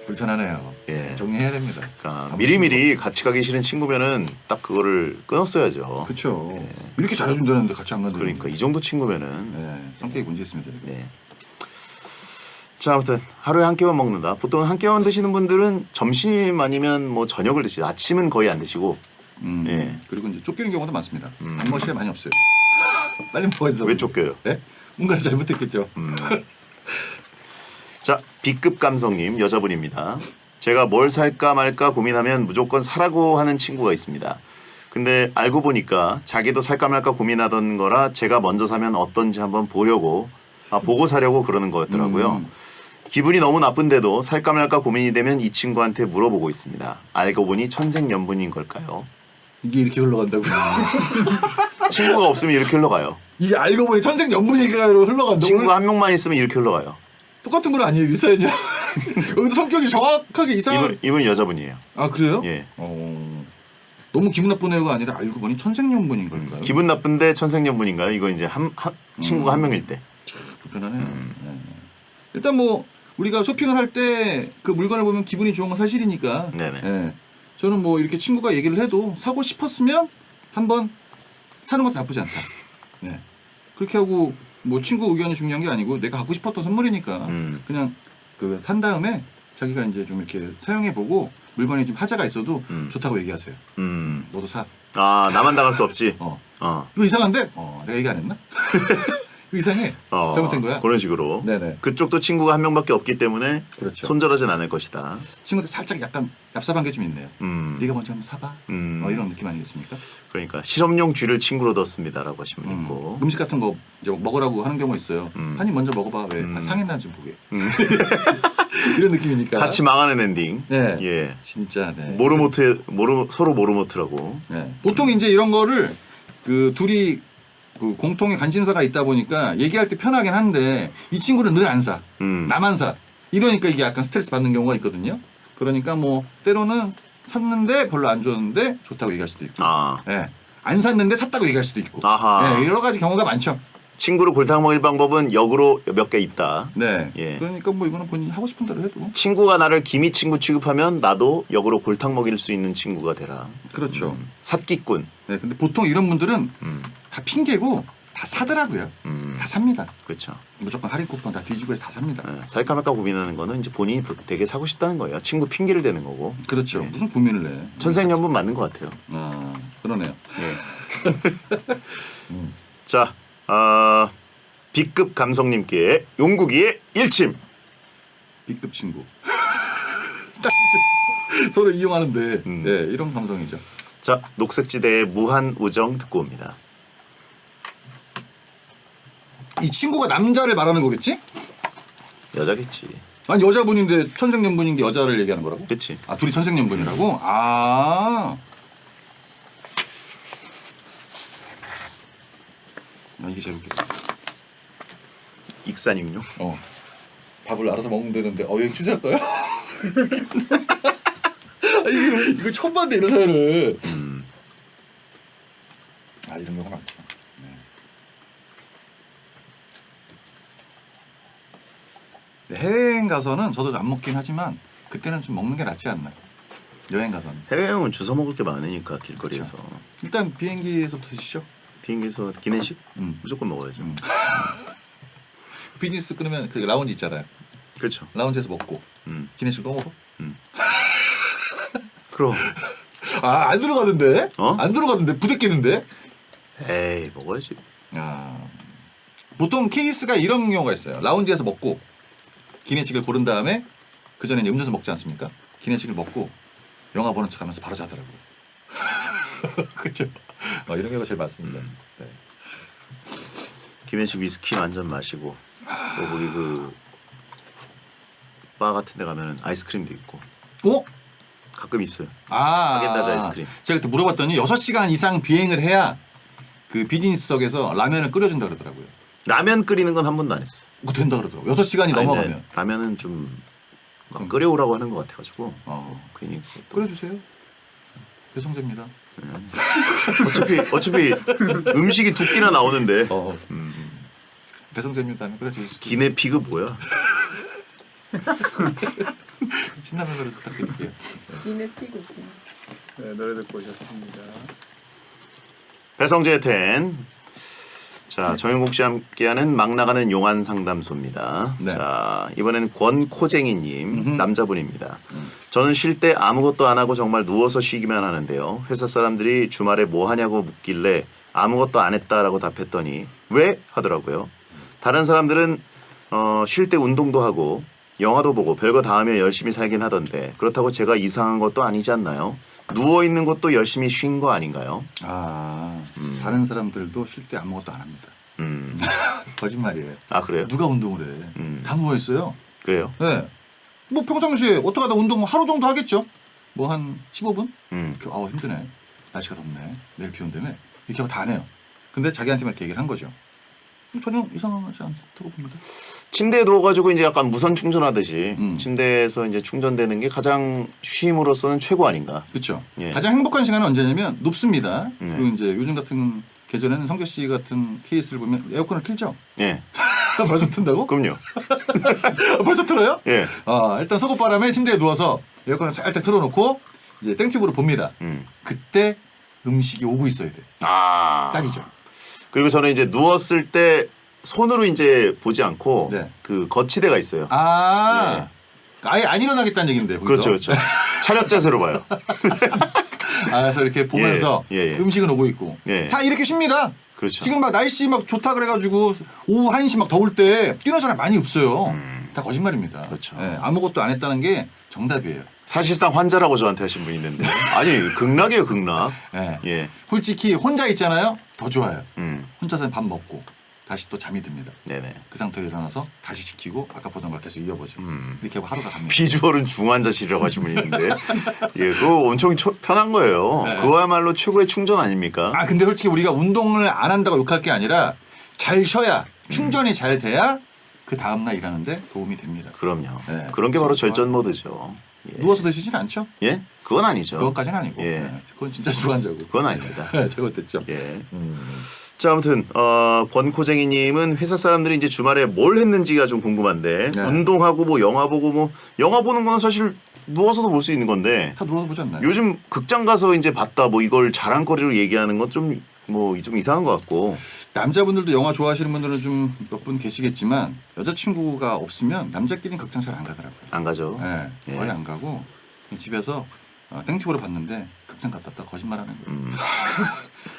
불편하네요. 예. 정리해야 됩니다. 그러니까 미리미리 같이 가기 싫은 친구면은 딱 그거를 끊었어야죠. 그렇죠. 이렇게 잘해준다는데 같이 안 간다는. 그러니까 이 정도 친구면은. 네, 성격이 문제 있습니다. 이거. 네. 자, 아무튼 하루에 한 끼만 먹는다. 보통 한 끼만 드시는 분들은 점심 아니면 뭐 저녁을 드시죠. 아침은 거의 안 드시고. 예. 그리고 이제 쫓기는 경우도 많습니다. 밥 먹을 시간이 많이 없어요. 빨리 먹어야 되다. 왜 쫓겨요? 네? 뭔가 잘못했겠죠. 자, B급 감성님 여자분입니다. 제가 뭘 살까 말까 고민하면 무조건 사라고 하는 친구가 있습니다. 근데 알고 보니까 자기도 살까 말까 고민하던 거라 제가 먼저 사면 어떤지 한번 보고 사려고 그러는 거였더라고요. 기분이 너무 나쁜데도 살까 말까 고민이 되면 이 친구한테 물어보고 있습니다. 알고 보니 천생연분인 걸까요? 이게 이렇게 흘러간다고요. 친구가 없으면 이렇게 흘러가요. 이게 알고 보니 천생연분이가로 흘러간다고. 친구가 한 명만 있으면 이렇게 흘러가요. 똑같은 분 아니에요, 유사연이랑. 여기도 성격이 정확하게 이상한. 이분은 여자분이에요. 아 그래요? 예. 너무 기분 나쁜 애가 아니라 알고 보니 천생연분인 걸까요? 기분 나쁜데 천생연분인가요? 이거 이제 친구가 한 명일 때. 불편하네요. 네. 일단 뭐 우리가 쇼핑을 할 때 그 물건을 보면 기분이 좋은 건 사실이니까. 네네. 예. 저는 뭐 이렇게 친구가 얘기를 해도 사고 싶었으면 한번 사는 것도 나쁘지 않다. 네. 그렇게 하고 뭐 친구 의견이 중요한 게 아니고 내가 갖고 싶었던 선물이니까 그냥 그 산 다음에 자기가 이제 좀 이렇게 사용해 보고 물건이 좀 하자가 있어도 좋다고 얘기하세요. 너도 사. 아, 나만 당할 수 없지. 이거 이상한데? 내가 얘기 안 했나? 이거 이상해. 잘못된 거야? 그런 식으로. 네네. 그쪽도 친구가 한 명밖에 없기 때문에 그렇죠. 손절하진 않을 것이다. 친구들 살짝 약간 얍삽한 게 좀 있네요. 네가 먼저 한번 사봐. 이런 느낌 아니겠습니까? 그러니까 실험용 쥐를 친구로 뒀습니다라고 하시면 있고. 음식 같은 거 이제 먹으라고 하는 경우 있어요. 한 입 먼저 먹어봐. 왜 상했나 좀 보게. 이런 느낌이니까. 같이 망하는 엔딩. 네. 예. 진짜. 네. 서로 모르모트라고. 네. 보통 이제 이런 거를 그 둘이 그 공통의 관심사가 있다 보니까 얘기할 때 편하긴 한데 이 친구는 늘 안 사. 나만 사. 이러니까 이게 약간 스트레스 받는 경우가 있거든요. 그러니까 뭐 때로는 샀는데 별로 안 좋았는데 좋다고 얘기할 수도 있고. 예. 안 샀는데 샀다고 얘기할 수도 있고. 아하. 예, 여러 가지 경우가 많죠. 친구를 골탕 먹일 방법은 역으로 몇 개 있다. 네. 예. 그러니까 뭐 이거는 본인이 하고 싶은 대로 해도. 친구가 나를 기미 친구 취급하면 나도 역으로 골탕 먹일 수 있는 친구가 되라. 그렇죠. 삿기꾼. 네. 근데 보통 이런 분들은 다 핑계고 다 사더라고요. 다 삽니다. 그렇죠. 무조건 할인 쿠폰 다 뒤지고 해서 다 삽니다. 살까 말까 고민하는 거는 이제 본인이 되게 사고 싶다는 거예요. 친구 핑계를 대는 거고. 그렇죠. 예. 무슨 고민을 내. 천생연분 맞는 것 같아요. 그러네요. 예. 자, B급 감성님께 용국이의 일침. B급 친구. 서로 이용하는데 음. 예, 이런 감성이죠. 자, 녹색지대의 무한 우정 듣고 옵니다. 이 친구가 남자를 말하는 거겠지? 여자겠지. 아니 여자분인데 천생연분인 게 여자를 얘기하는 거라고? 그치. 아 둘이 천생연분이라고? 아 이게 제일 웃기다. 익산육룡. 밥을 알아서 먹으면 되는데 여기 취재할까요? 이거 처음 봤는데 이런 사연을. 아 이런 경우가 많죠. 네. 해외여행 가서는 저도 안 먹긴 하지만 그때는 좀 먹는 게 낫지 않나. 여행 가서는. 해외여행은 주워 먹을 게 많으니까 길거리에서. 일단 비행기에서부터 드시죠. 비행기에서 기내식 음. 무조건 먹어야죠. 비즈니스 끊으면 그 라운지 있잖아요. 그렇죠. 라운지에서 먹고 기내식 또 먹어? 그럼. 아 안 들어가던데? 어? 안 들어가던데 부대끼는데? 에이 먹어야지. 보통 케이스가 이런 경우가 있어요. 라운지에서 먹고 기내식을 고른 다음에 그 전에 음료수 먹지 않습니까? 기내식을 먹고 영화 보는 척하면서 바로 자더라고요. 그렇죠. 이런 경우가 제일 많습니다. 네. 기내식 위스키 완전 마시고 또 거기 그 바 같은 데 가면은 아이스크림도 있고 어? 가끔 있어요. 아, 하겐다즈 아이스크림. 제가 그때 물어봤더니 6시간 이상 비행을 해야 그 비즈니스석에서 라면을 끓여준다 그러더라고요. 라면 끓이는 건 한 번도 안 했어. 그거 된다 그러더라고요. 6시간이 넘어가면. 네, 라면은 좀 끓여오라고 하는 것 같아가지고. 괜히 그것도. 끓여주세요. 배송재입니다. 어차피 음식이 두 끼나 나오는데. 배송재입니다 하면 끓여주실 수 있어요. 기내 피그 뭐야? 신라면 노래 부탁드릴게요. 이네 피고. 네, 노래 듣고 오셨습니다. 배성재 텐. 자, 정영국 씨와 함께하는 막 나가는 용안 상담소입니다. 네. 자, 이번엔 권코쟁이님 남자분입니다. 저는 쉴 때 아무것도 안 하고 정말 누워서 쉬기만 하는데요. 회사 사람들이 주말에 뭐 하냐고 묻길래 아무것도 안 했다라고 답했더니 왜? 하더라고요. 다른 사람들은 쉴 때 운동도 하고 영화도 보고 별거 다 하며 열심히 살긴 하던데 그렇다고 제가 이상한 것도 아니지 않나요? 누워있는 것도 열심히 쉰 거 아닌가요? 다른 사람들도 쉴 때 아무것도 안 합니다. 거짓말이에요. 아 그래요? 누가 운동을 해? 다 누워있어요. 그래요? 네. 뭐 평상시에 어떻게 하다 운동 하루 정도 하겠죠? 뭐 한 15분? 힘드네. 날씨가 덥네. 내일 비 온다며. 이렇게 하고 다 안 해요. 근데 자기한테만 이렇게 얘기를 한 거죠. 전혀 이상하지 않다고 봅니다. 침대에 누워가지고 이제 약간 무선 충전하듯이 음. 침대에서 이제 충전되는 게 가장 쉼으로서는 최고 아닌가? 그렇죠. 예. 가장 행복한 시간은 언제냐면 높습니다. 그리고 이제 요즘 같은 계절에는 성재 씨 같은 케이스를 보면 에어컨을 틀죠. 예. 벌써 튼다고? 그럼요. 벌써 틀어요? 예. 일단 속옷바람에 침대에 누워서 에어컨을 살짝 틀어놓고 이제 땡튜브로 봅니다. 그때 음식이 오고 있어야 돼. 딱이죠. 그리고 저는 이제 누웠을 때 손으로 이제 보지 않고 네. 그 거치대가 있어요. 아예 안 일어나겠다는 얘기인데. 그렇죠, 그렇죠. 차렷 자세로 봐요. 그래서 이렇게 보면서 예. 음식은 오고 있고 예. 다 이렇게 쉽니다. 그렇죠. 지금 막 날씨 막 좋다 그래가지고 오후 1시 막 더울 때 뛰는 사람 많이 없어요. 다 거짓말입니다. 그렇죠. 예, 아무것도 안 했다는 게 정답이에요. 사실상 환자라고 저한테 하신 분이 있는데 아니 극락이에요, 극락. 예. 예. 솔직히 혼자 있잖아요. 더 좋아요. 음. 혼자서 밥 먹고 다시 또 잠이 듭니다. 네네. 그 상태로 일어나서 다시 시키고 아까 보던 걸 계속 이어보죠. 이렇게 하고 하루가 갑니다. 비주얼은 중환자실이라고 하신 분이 있는데 예, 그거 엄청 편한 거예요. 네. 그거야말로 최고의 충전 아닙니까? 근데 솔직히 우리가 운동을 안 한다고 욕할 게 아니라 잘 쉬어야 충전이 잘 돼야 그 다음날 일하는데 도움이 됩니다. 그럼요. 네. 그런 게 바로 절전 모드죠. 예. 누워서 드시진 않죠? 예? 그건 아니죠. 그것까지는 아니고. 예. 네, 그건 진짜 중환자고. 그건 아닙니다. 잘못됐죠. 예. 자, 아무튼 권코쟁이님은 회사 사람들이 이제 주말에 뭘 했는지가 좀 궁금한데 네. 운동하고 뭐 영화 보고 뭐 영화 보는 거는 사실 누워서도 볼 수 있는 건데 다 누워서 보지 않나요? 요즘 극장 가서 이제 봤다 뭐 이걸 자랑거리로 얘기하는 건 좀 좀 이상한 것 같고. 남자분들도 영화 좋아하시는 분들은 좀 몇 분 계시겠지만 여자친구가 없으면 남자끼리는 극장 잘 안 가더라고요. 안 가죠. 네, 예. 거의 안 가고 그냥 집에서 땡튜브로 봤는데 극장 갔다 왔다 거짓말하는 거예요.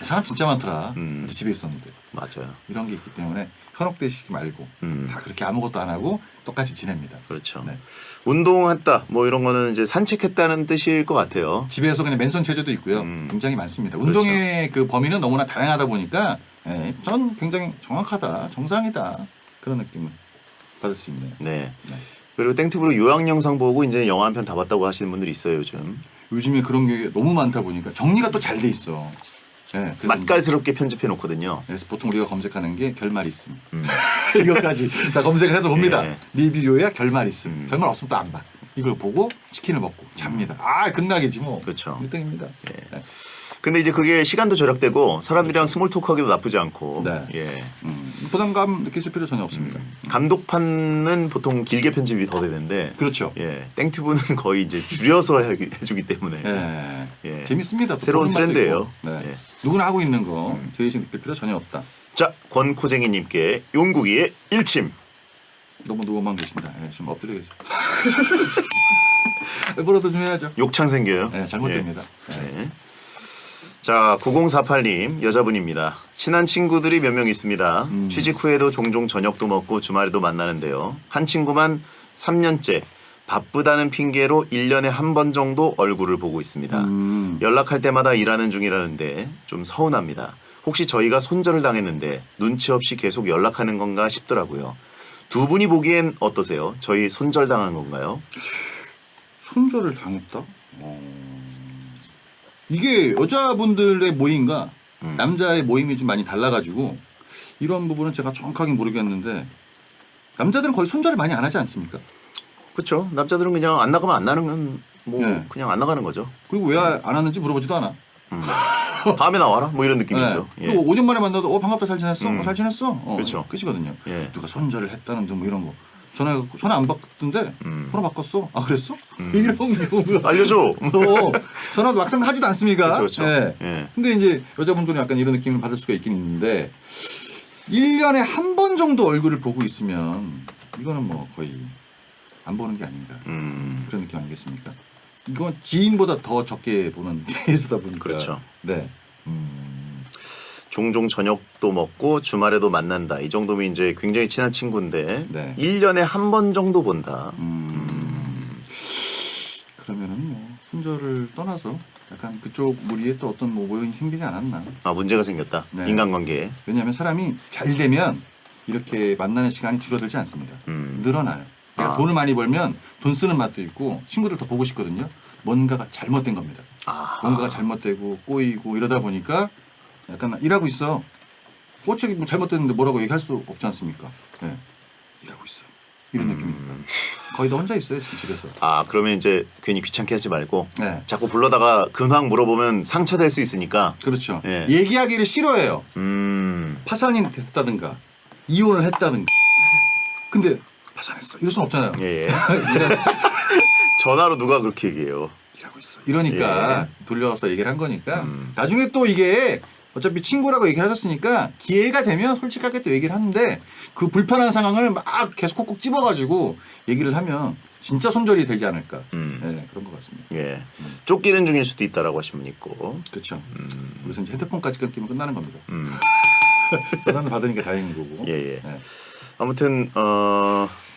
사람 진짜 많더라. 집에 있었는데. 맞아요. 이런 게 있기 때문에 현혹되시지 말고 다 그렇게 아무것도 안 하고 똑같이 지냅니다. 그렇죠. 네. 운동했다 뭐 이런 거는 이제 산책했다는 뜻일 것 같아요. 집에서 그냥 맨손 체조도 있고요. 굉장히 많습니다. 운동의 그 범위는 너무나 다양하다 보니까 전 굉장히 정확하다, 정상이다 그런 느낌을 받을 수 있네요. 네. 네. 그리고 땡튜브로 요약 영상 보고 이제 영화 한 편 다 봤다고 하시는 분들이 있어요 요즘. 요즘에 그런 게 너무 많다 보니까 정리가 또 잘 돼 있어. 네, 그래서 맛깔스럽게 편집해 놓거든요. 그래서 보통 우리가 검색하는 게 결말 있음. 이것까지 다 검색을 해서 봅니다. 예. 리뷰에 결말 있음. 결말 없으면 또 안 봐. 이걸 보고 치킨을 먹고 잡니다. 아 극락이지 뭐. 그렇죠. 1등입니다. 예. 근데 이제 그게 시간도 절약되고 사람들이랑 스몰 토크하기도 나쁘지 않고. 네. 예. 부담감 느끼실 필요 전혀 없습니다. 감독판은 보통 길게 편집이 더 되는데. 그렇죠. 예. 땡튜브는 거의 이제 줄여서 해주기 때문에. 예. 예. 재밌습니다. 새로운 보는 맛도 트렌드예요. 있고. 네. 예. 누구나 하고 있는 거 죄의식 느낄 필요 전혀 없다. 자, 권코쟁이님께 용국이의 일침. 너무 누워만 계신다. 예, 좀 엎드려 계세요. 뭐라도 좀 해야죠. 욕창 생겨요. 네, 잘못됩니다. 예. 네. 네. 자, 9048님 여자분입니다. 친한 친구들이 몇 명 있습니다. 취직 후에도 종종 저녁도 먹고 주말에도 만나는데요. 한 친구만 3년째 바쁘다는 핑계로 1년에 한 번 정도 얼굴을 보고 있습니다. 연락할 때마다 일하는 중이라는데 좀 서운합니다. 혹시 저희가 손절을 당했는데 눈치 없이 계속 연락하는 건가 싶더라고요. 두 분이 보기엔 어떠세요? 저희 손절당한 건가요? 손절을 당했다? 이게 여자분들의 모임과 남자의 모임이 좀 많이 달라가지고 이런 부분은 제가 정확하게 모르겠는데 남자들은 거의 손절을 많이 안 하지 않습니까? 그렇죠. 남자들은 그냥 안 나가면 안 나는 건 뭐 네. 그냥 안 나가는 거죠. 그리고 왜 안 하는지 물어보지도 않아. 다음에 나와라 뭐 이런 느낌이죠. 네. 예. 그리고 5년 만에 만나도 반갑다 잘 지냈어? 잘 지냈어? 그렇죠. 끝이거든요. 예. 누가 손절을 했다는 등 뭐 이런 거. 전화 안 받던데 번호 바꿨어. 아 그랬어? 이런 경우가 알려줘. 전화도 막상 하지도 않습니까? 그렇죠. 예. 예. 근데 이제 여자분들은 약간 이런 느낌을 받을 수가 있긴 있는데 1년에 한 번 정도 얼굴을 보고 있으면 이거는 뭐 거의 안 보는 게 아닌가 그런 느낌 아니겠습니까? 이건 지인보다 더 적게 보는 케이스다 보니까 그렇죠. 네. 종종 저녁도 먹고 주말에도 만난다. 이 정도면 이제 굉장히 친한 친구인데 네. 1년에 한 번 정도 본다. 그러면은 뭐 손절을 떠나서 약간 그쪽 무리에 또 어떤 뭐 모형이 생기지 않았나. 아, 문제가 생겼다. 네. 인간관계에. 왜냐하면 사람이 잘 되면 이렇게 만나는 시간이 줄어들지 않습니다. 늘어나요. 내가 돈을 많이 벌면 돈 쓰는 맛도 있고 친구들 더 보고 싶거든요. 뭔가가 잘못된 겁니다. 뭔가가 잘못되고 꼬이고 이러다 보니까 약간 일하고 있어. 어차피 뭐 잘못됐는데 뭐라고 얘기할 수 없지 않습니까? 네. 일하고 있어. 이런 느낌이니까. 거의 다 혼자 있어요 집에서. 아, 그러면 이제 괜히 귀찮게 하지 말고 네. 자꾸 불러다가 근황 물어보면 상처될 수 있으니까. 그렇죠. 예. 얘기하기를 싫어해요. 음. 파산이 됐다든가 이혼을 했다든가. 근데 파산했어. 이럴 순 없잖아요. 예. 예. 전화로 누가 그렇게 얘기해요. 일하고 있어. 이러니까 돌려서 얘기를 한 거니까 나중에 또 이게 어차피 친구라고 얘기를 하셨으니까 기회가 되면 솔직하게 또 얘기를 하는데 그 불편한 상황을 막 계속 콕콕 집어가지고 얘기를 하면 진짜 손절이 되지 않을까. 네, 그런 것 같습니다. 예. 쫓기는 중일 수도 있다라고 하신 분 있고. 그렇죠. 그래서 이제 핸드폰까지 끊기면 끝나는 겁니다. 전화는 받으니까 다행인 거고. 예, 예. 네. 아무튼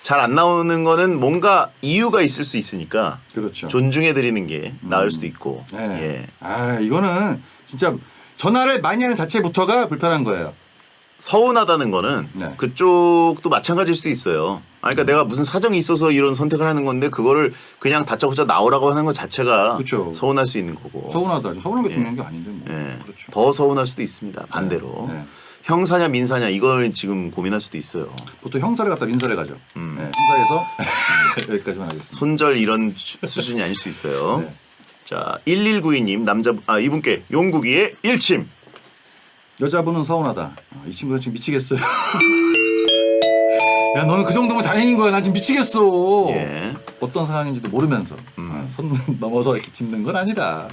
잘 안 나오는 거는 뭔가 이유가 있을 수 있으니까 그렇죠. 존중해 드리는 게 나을 수도 있고. 네. 예. 아 이거는 진짜 전화를 많이 하는 자체부터가 불편한 거예요. 서운하다는 거는 네. 그쪽도 마찬가지일 수도 있어요. 그러니까 내가 무슨 사정이 있어서 이런 선택을 하는 건데 그거를 그냥 다짜고짜 나오라고 하는 것 자체가 그렇죠. 서운할 수 있는 거고. 서운하다. 서운한 게 중요한 게 아닌데 뭐. 예. 그렇죠. 더 서운할 수도 있습니다. 반대로. 네. 형사냐 민사냐 이걸 지금 고민할 수도 있어요. 보통 형사를 갖다 민사를 가죠. 네, 형사에서 여기까지만 하겠습니다. 손절 이런 수준이 아닐 수 있어요. 네. 자, 1192님 이분께 용국이의 일침. 여자분은 서운하다. 이 친구는 지금 미치겠어요. 야, 너는 그 정도면 다행인 거야. 난 지금 미치겠어. 예. 어떤 상황인지도 모르면서 손 넘어서 이렇게 짚는 건 아니다.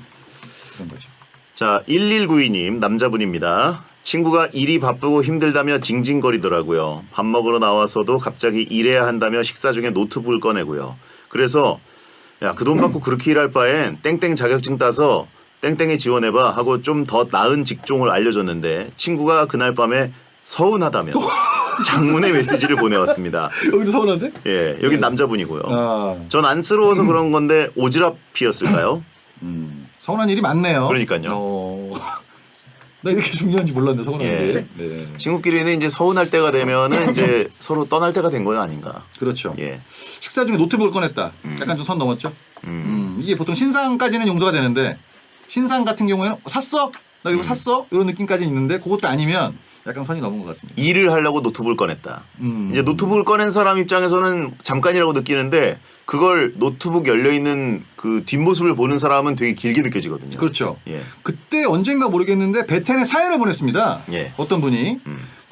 그런 거죠. 자, 1192님 남자분입니다. 친구가 일이 바쁘고 힘들다며 징징거리더라고요. 밥 먹으러 나와서도 갑자기 일해야 한다며 식사 중에 노트북을 꺼내고요. 그래서 야, 그 돈 받고 그렇게 일할 바엔 땡땡 자격증 따서 땡땡에 지원해봐 하고 좀 더 나은 직종을 알려줬는데 친구가 그날 밤에 서운하다며 장문의 메시지를 보내왔습니다. 여기도 서운한데? 예, 여긴 남자분이고요. 아, 전 안쓰러워서 그런 건데 오지랖이었을까요? 서운한 일이 많네요. 그러니까요. 나 이렇게 중요한지 몰랐네 서운한 예. 게. 네. 친구끼리는 이제 서운할 때가 되면은 이제 서로 떠날 때가 된 건 아닌가. 그렇죠. 예. 식사 중에 노트북을 꺼냈다. 약간 좀 선 넘었죠. 이게 보통 신상까지는 용서가 되는데 신상 같은 경우에는 샀어? 나 이거 샀어? 이런 느낌까지는 있는데 그것도 아니면 약간 선이 넘은 것 같습니다. 일을 하려고 노트북을 꺼냈다. 이제 노트북을 꺼낸 사람 입장에서는 잠깐이라고 느끼는데 그걸 노트북 열려 있는 그 뒷모습을 보는 사람은 되게 길게 느껴지거든요. 그렇죠. 예. 그때 언젠가 모르겠는데 베텐에 사연을 보냈습니다. 예. 어떤 분이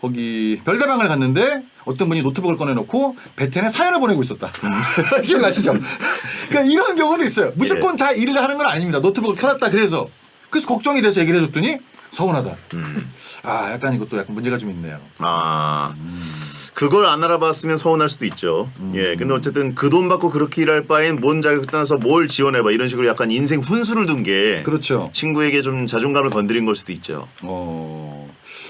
거기 별다방을 갔는데 어떤 분이 노트북을 꺼내놓고 베텐에 사연을 보내고 있었다. 기억나시죠? 그러니까 이런 경우도 있어요. 무조건 예. 다 일을 하는 건 아닙니다. 노트북을 켜놨다 그래서 걱정이 돼서 얘기를 해줬더니 서운하다. 아 약간 이것도 약간 문제가 좀 있네요. 아, 그걸 안 알아봤으면 서운할 수도 있죠. 예, 근데 어쨌든 그 돈 받고 그렇게 일할 바엔 뭔 자격 따라서 뭘 지원해봐 이런 식으로 약간 인생 훈수를 둔 게 그렇죠. 친구에게 좀 자존감을 건드린 걸 수도 있죠.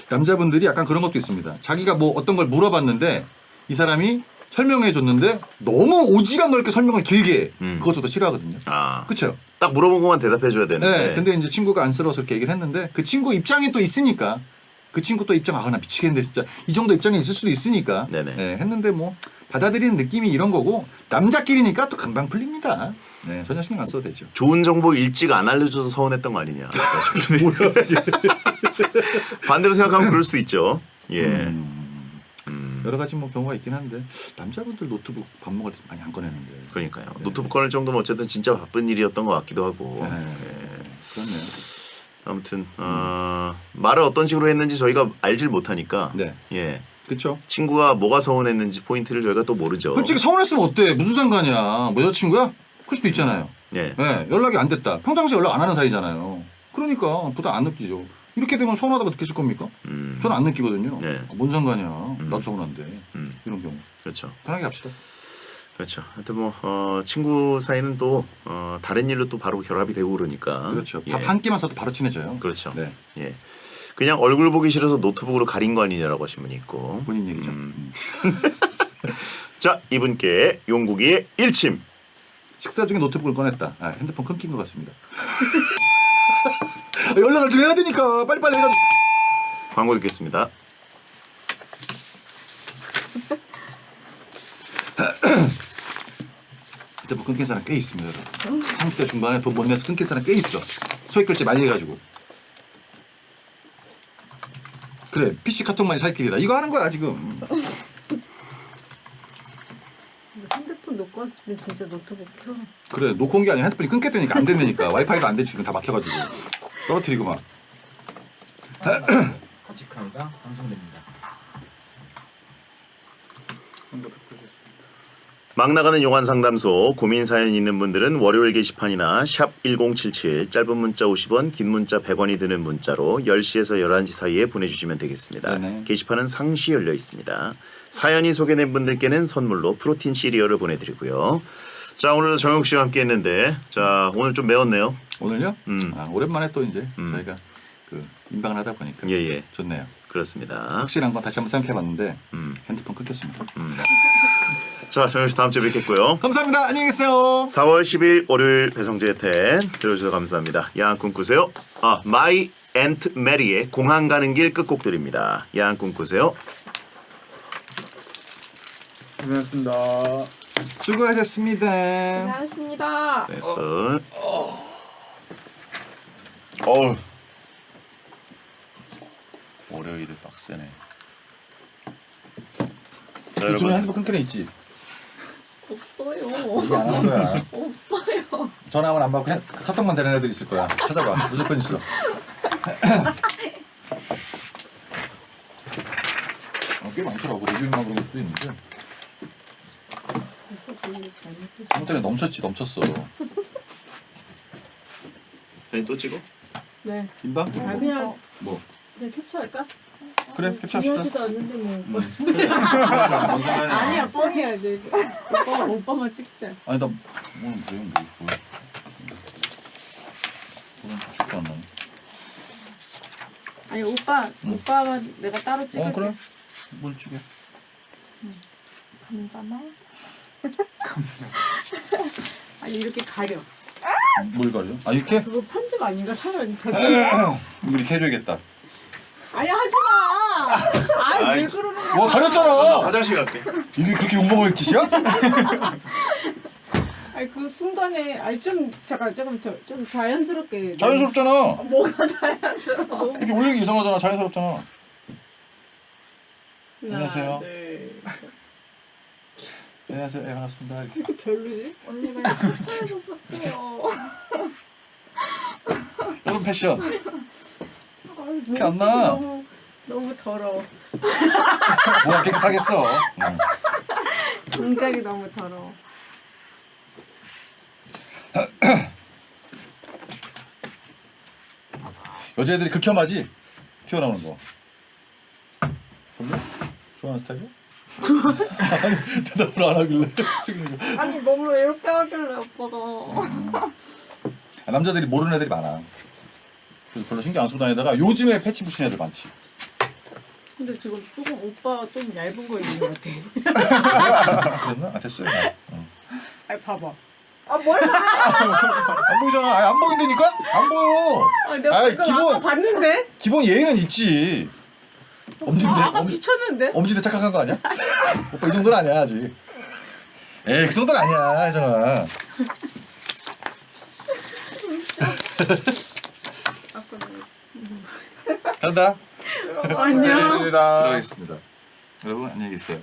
남자분들이 약간 그런 것도 있습니다. 자기가 뭐 어떤 걸 물어봤는데 이 사람이 설명해 줬는데 너무 오지랖 넓게 설명을 길게 해. 그것도 더 싫어하거든요. 아, 그렇죠? 딱 물어본 것만 대답해 줘야 되는데. 네. 근데 이제 친구가 안쓰러워서 이렇게 얘기를 했는데 그 친구 입장이 또 있으니까 그 친구 또 입장 나 미치겠는데 진짜 이 정도 입장이 있을 수도 있으니까 네네. 네, 했는데 뭐 받아들이는 느낌이 이런 거고 남자끼리니까 또 금방 풀립니다. 네, 전혀 신경 안 써도 되죠. 좋은 정보 일찍 안 알려줘서 서운했던 거 아니냐. 반대로 생각하면 그럴 수 있죠. 예. 여러 가지 뭐 경우가 있긴 한데 남자분들 노트북 밥 먹을 때 많이 안 꺼내는데. 그러니까요. 노트북 꺼낼 정도면 어쨌든 진짜 바쁜 일이었던 것 같기도 하고. 그렇네요. 아무튼 말을 어떤 식으로 했는지 저희가 알질 못하니까. 네. 예. 그렇죠. 친구가 뭐가 서운했는지 포인트를 저희가 또 모르죠. 솔직히 서운했으면 어때? 무슨 상관이야? 뭐 여자친구야? 그럴 수도 있잖아요. 예. 네, 연락이 안 됐다. 평상시에 연락 안 하는 사이잖아요. 그러니까 부담 안 느끼죠. 이렇게 되면 서운하다고 느끼실 겁니까? 저는 안 느끼거든요. 네. 뭔 상관이야. 나도 서운한데. 이런 경우. 그렇죠. 편하게 합시다. 그렇죠. 하여튼 뭐 친구 사이는 또 다른 일로 또 바로 결합이 되고 그러니까. 그렇죠. 예. 밥 한 끼만 써도 바로 친해져요. 그렇죠. 네. 예. 그냥 얼굴 보기 싫어서 노트북으로 가린 거 아니냐라고 하신 분이 있고. 본인 얘기죠. 자, 이분께 용국이의 일침. 식사 중에 노트북을 꺼냈다. 아, 핸드폰 끊긴 것 같습니다. 연락을 좀 해야 되니까 빨리빨리 해가지고. 광고 듣겠습니다. 핸드폰 끊긴 사람 꽤 있습니다. 여러분. 30대 중반에 돈 못 내서 끊긴 사람 꽤 있어. 소액결제 많이 해가지고. 그래 PC 카톡만이 살 길이다. 이거 하는 거야 지금. 핸드폰 놓고 왔을 때 진짜 노트북 켜. 그래 놓고 온 게 아니라 핸드폰이 끊겼다니까 안 된다니까. 와이파이도 안 되지 지금 다 막혀가지고 떨어뜨리고 막. 커치카이가 방송됩니다. 광고 듣고 오겠습니다. 막 나가는 용한 상담소 고민 사연 있는 분들은 월요일 게시판이나 샵 1077 짧은 문자 50원 긴 문자 100원이 드는 문자로 10시에서 11시 사이에 보내주시면 되겠습니다. 네네. 게시판은 상시 열려 있습니다. 사연이 소개된 분들께는 선물로 프로틴 시리얼을 보내드리고요. 자, 오늘도 정혁 씨와 함께 했는데 자 오늘 좀 매웠네요. 오늘요? 아, 오랜만에 또 이제 저희가 그 인방을 하다 보니까 예예 좋네요. 그렇습니다. 확실한 건 다시 한번 생각해봤는데 핸드폰 끊겼습니다. 자, 정혁 씨 다음 주에 뵙겠고요. 감사합니다. 안녕히 계세요. 4월 10일 월요일 배성재 10 들어주셔서 감사합니다. 야한 꿈꾸세요. 마이 앤트 메리의 공항 가는 길 끝곡 드립니다. 야한 꿈꾸세요. 고생하셨습니다. 수고하셨습니다. 잘하셨습니다. 됐어. 어우. 월요일에 빡세네. 자, 이쪽에 여러분. 핸드폰 끊기는 있지? 없어요. 이게 안 하는 거야. 없어요. 전화만 안 받고 카톡만 되는 애들 있을 거야. 찾아봐. 무조건 있어. 꽤 많더라고. 리뷰만 그런 걸 수도 있는데. 아무 때는 넘쳤어. 사진 또 찍어? 네. 인방? 아 그냥 뭐? 그냥 캡처할까? 그래, 캡처합시다. 중요하지도 않는데 뭐. 뭔 상관이야. 아니야 뻥이야 돼. 오빠만 찍자. 아니 나 오늘 그래 뭐. 안 나네. 아니 오빠만 내가 따로 찍을게. 그래? 뭘 찍게? 감자나? 아니 이렇게 가려. 뭘 가려? 아 이렇게? 그거 편집 아닌가 사연 자체. 이렇게 해줘야겠다. 아니 하지 마. 아니 왜 아이. 그러는 거야? 와 가렸잖아. 화장실 갈게. 이게 그렇게 욕먹을 짓이야? 아니 그 순간에 아니 좀 잠깐 조금 좀 자연스럽게. 자연스럽잖아. 뭐가 자연스러워? 이렇게 올리기 이상하잖아. 자연스럽잖아. 하나, 안녕하세요. 둘. 안녕하세요. 네, 반갑습니다. 이렇게. 이렇게 별로지? 언니가 캡처해서 쓸게요. 여름 패션. 티 안 나. 너무 더러워. 뭐야 깨끗하겠어. 동작이 너무 더러워. 여자애들이 극혐하지? 튀어나오는 거. 별로? 좋아하는 스타일이야? 아니, 대답을 안 하길래. 아니 너무 이렇게 하길래 오빠가. 남자들이 모르는 애들이 많아. 그래서 별로 신경 안 쓰고 다니다가 요즘에 패치 붙이는 애들 많지. 근데 지금 조금 오빠 좀 얇은 거 입는 것 같아. 그랬나? 아 됐어요. 아니 봐봐. 아 뭘? 안 보이잖아. 아니, 안 보인다니까? 안 보여. 아 내가 아이, 이거 기본- 아까 봤는데? 기본 예의는 있지. 엄지인데? 아까 비쳤는데? 엄지인데 착각한 거 아니야? 오빠 이 정도는 아니야 아직. 에이 그 정도는 아니야 혜정아. 간다. 안녕. 들어가겠습니다. 여러분 안녕히 계세요.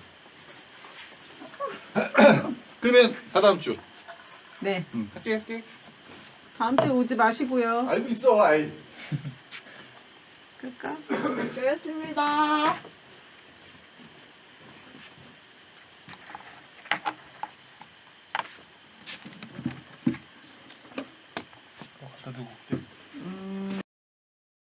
그러면 다다음 주. 네. 할게. 다음 주에 오지 마시고요. 알고 있어. 아이. 끌까? 알겠습니다.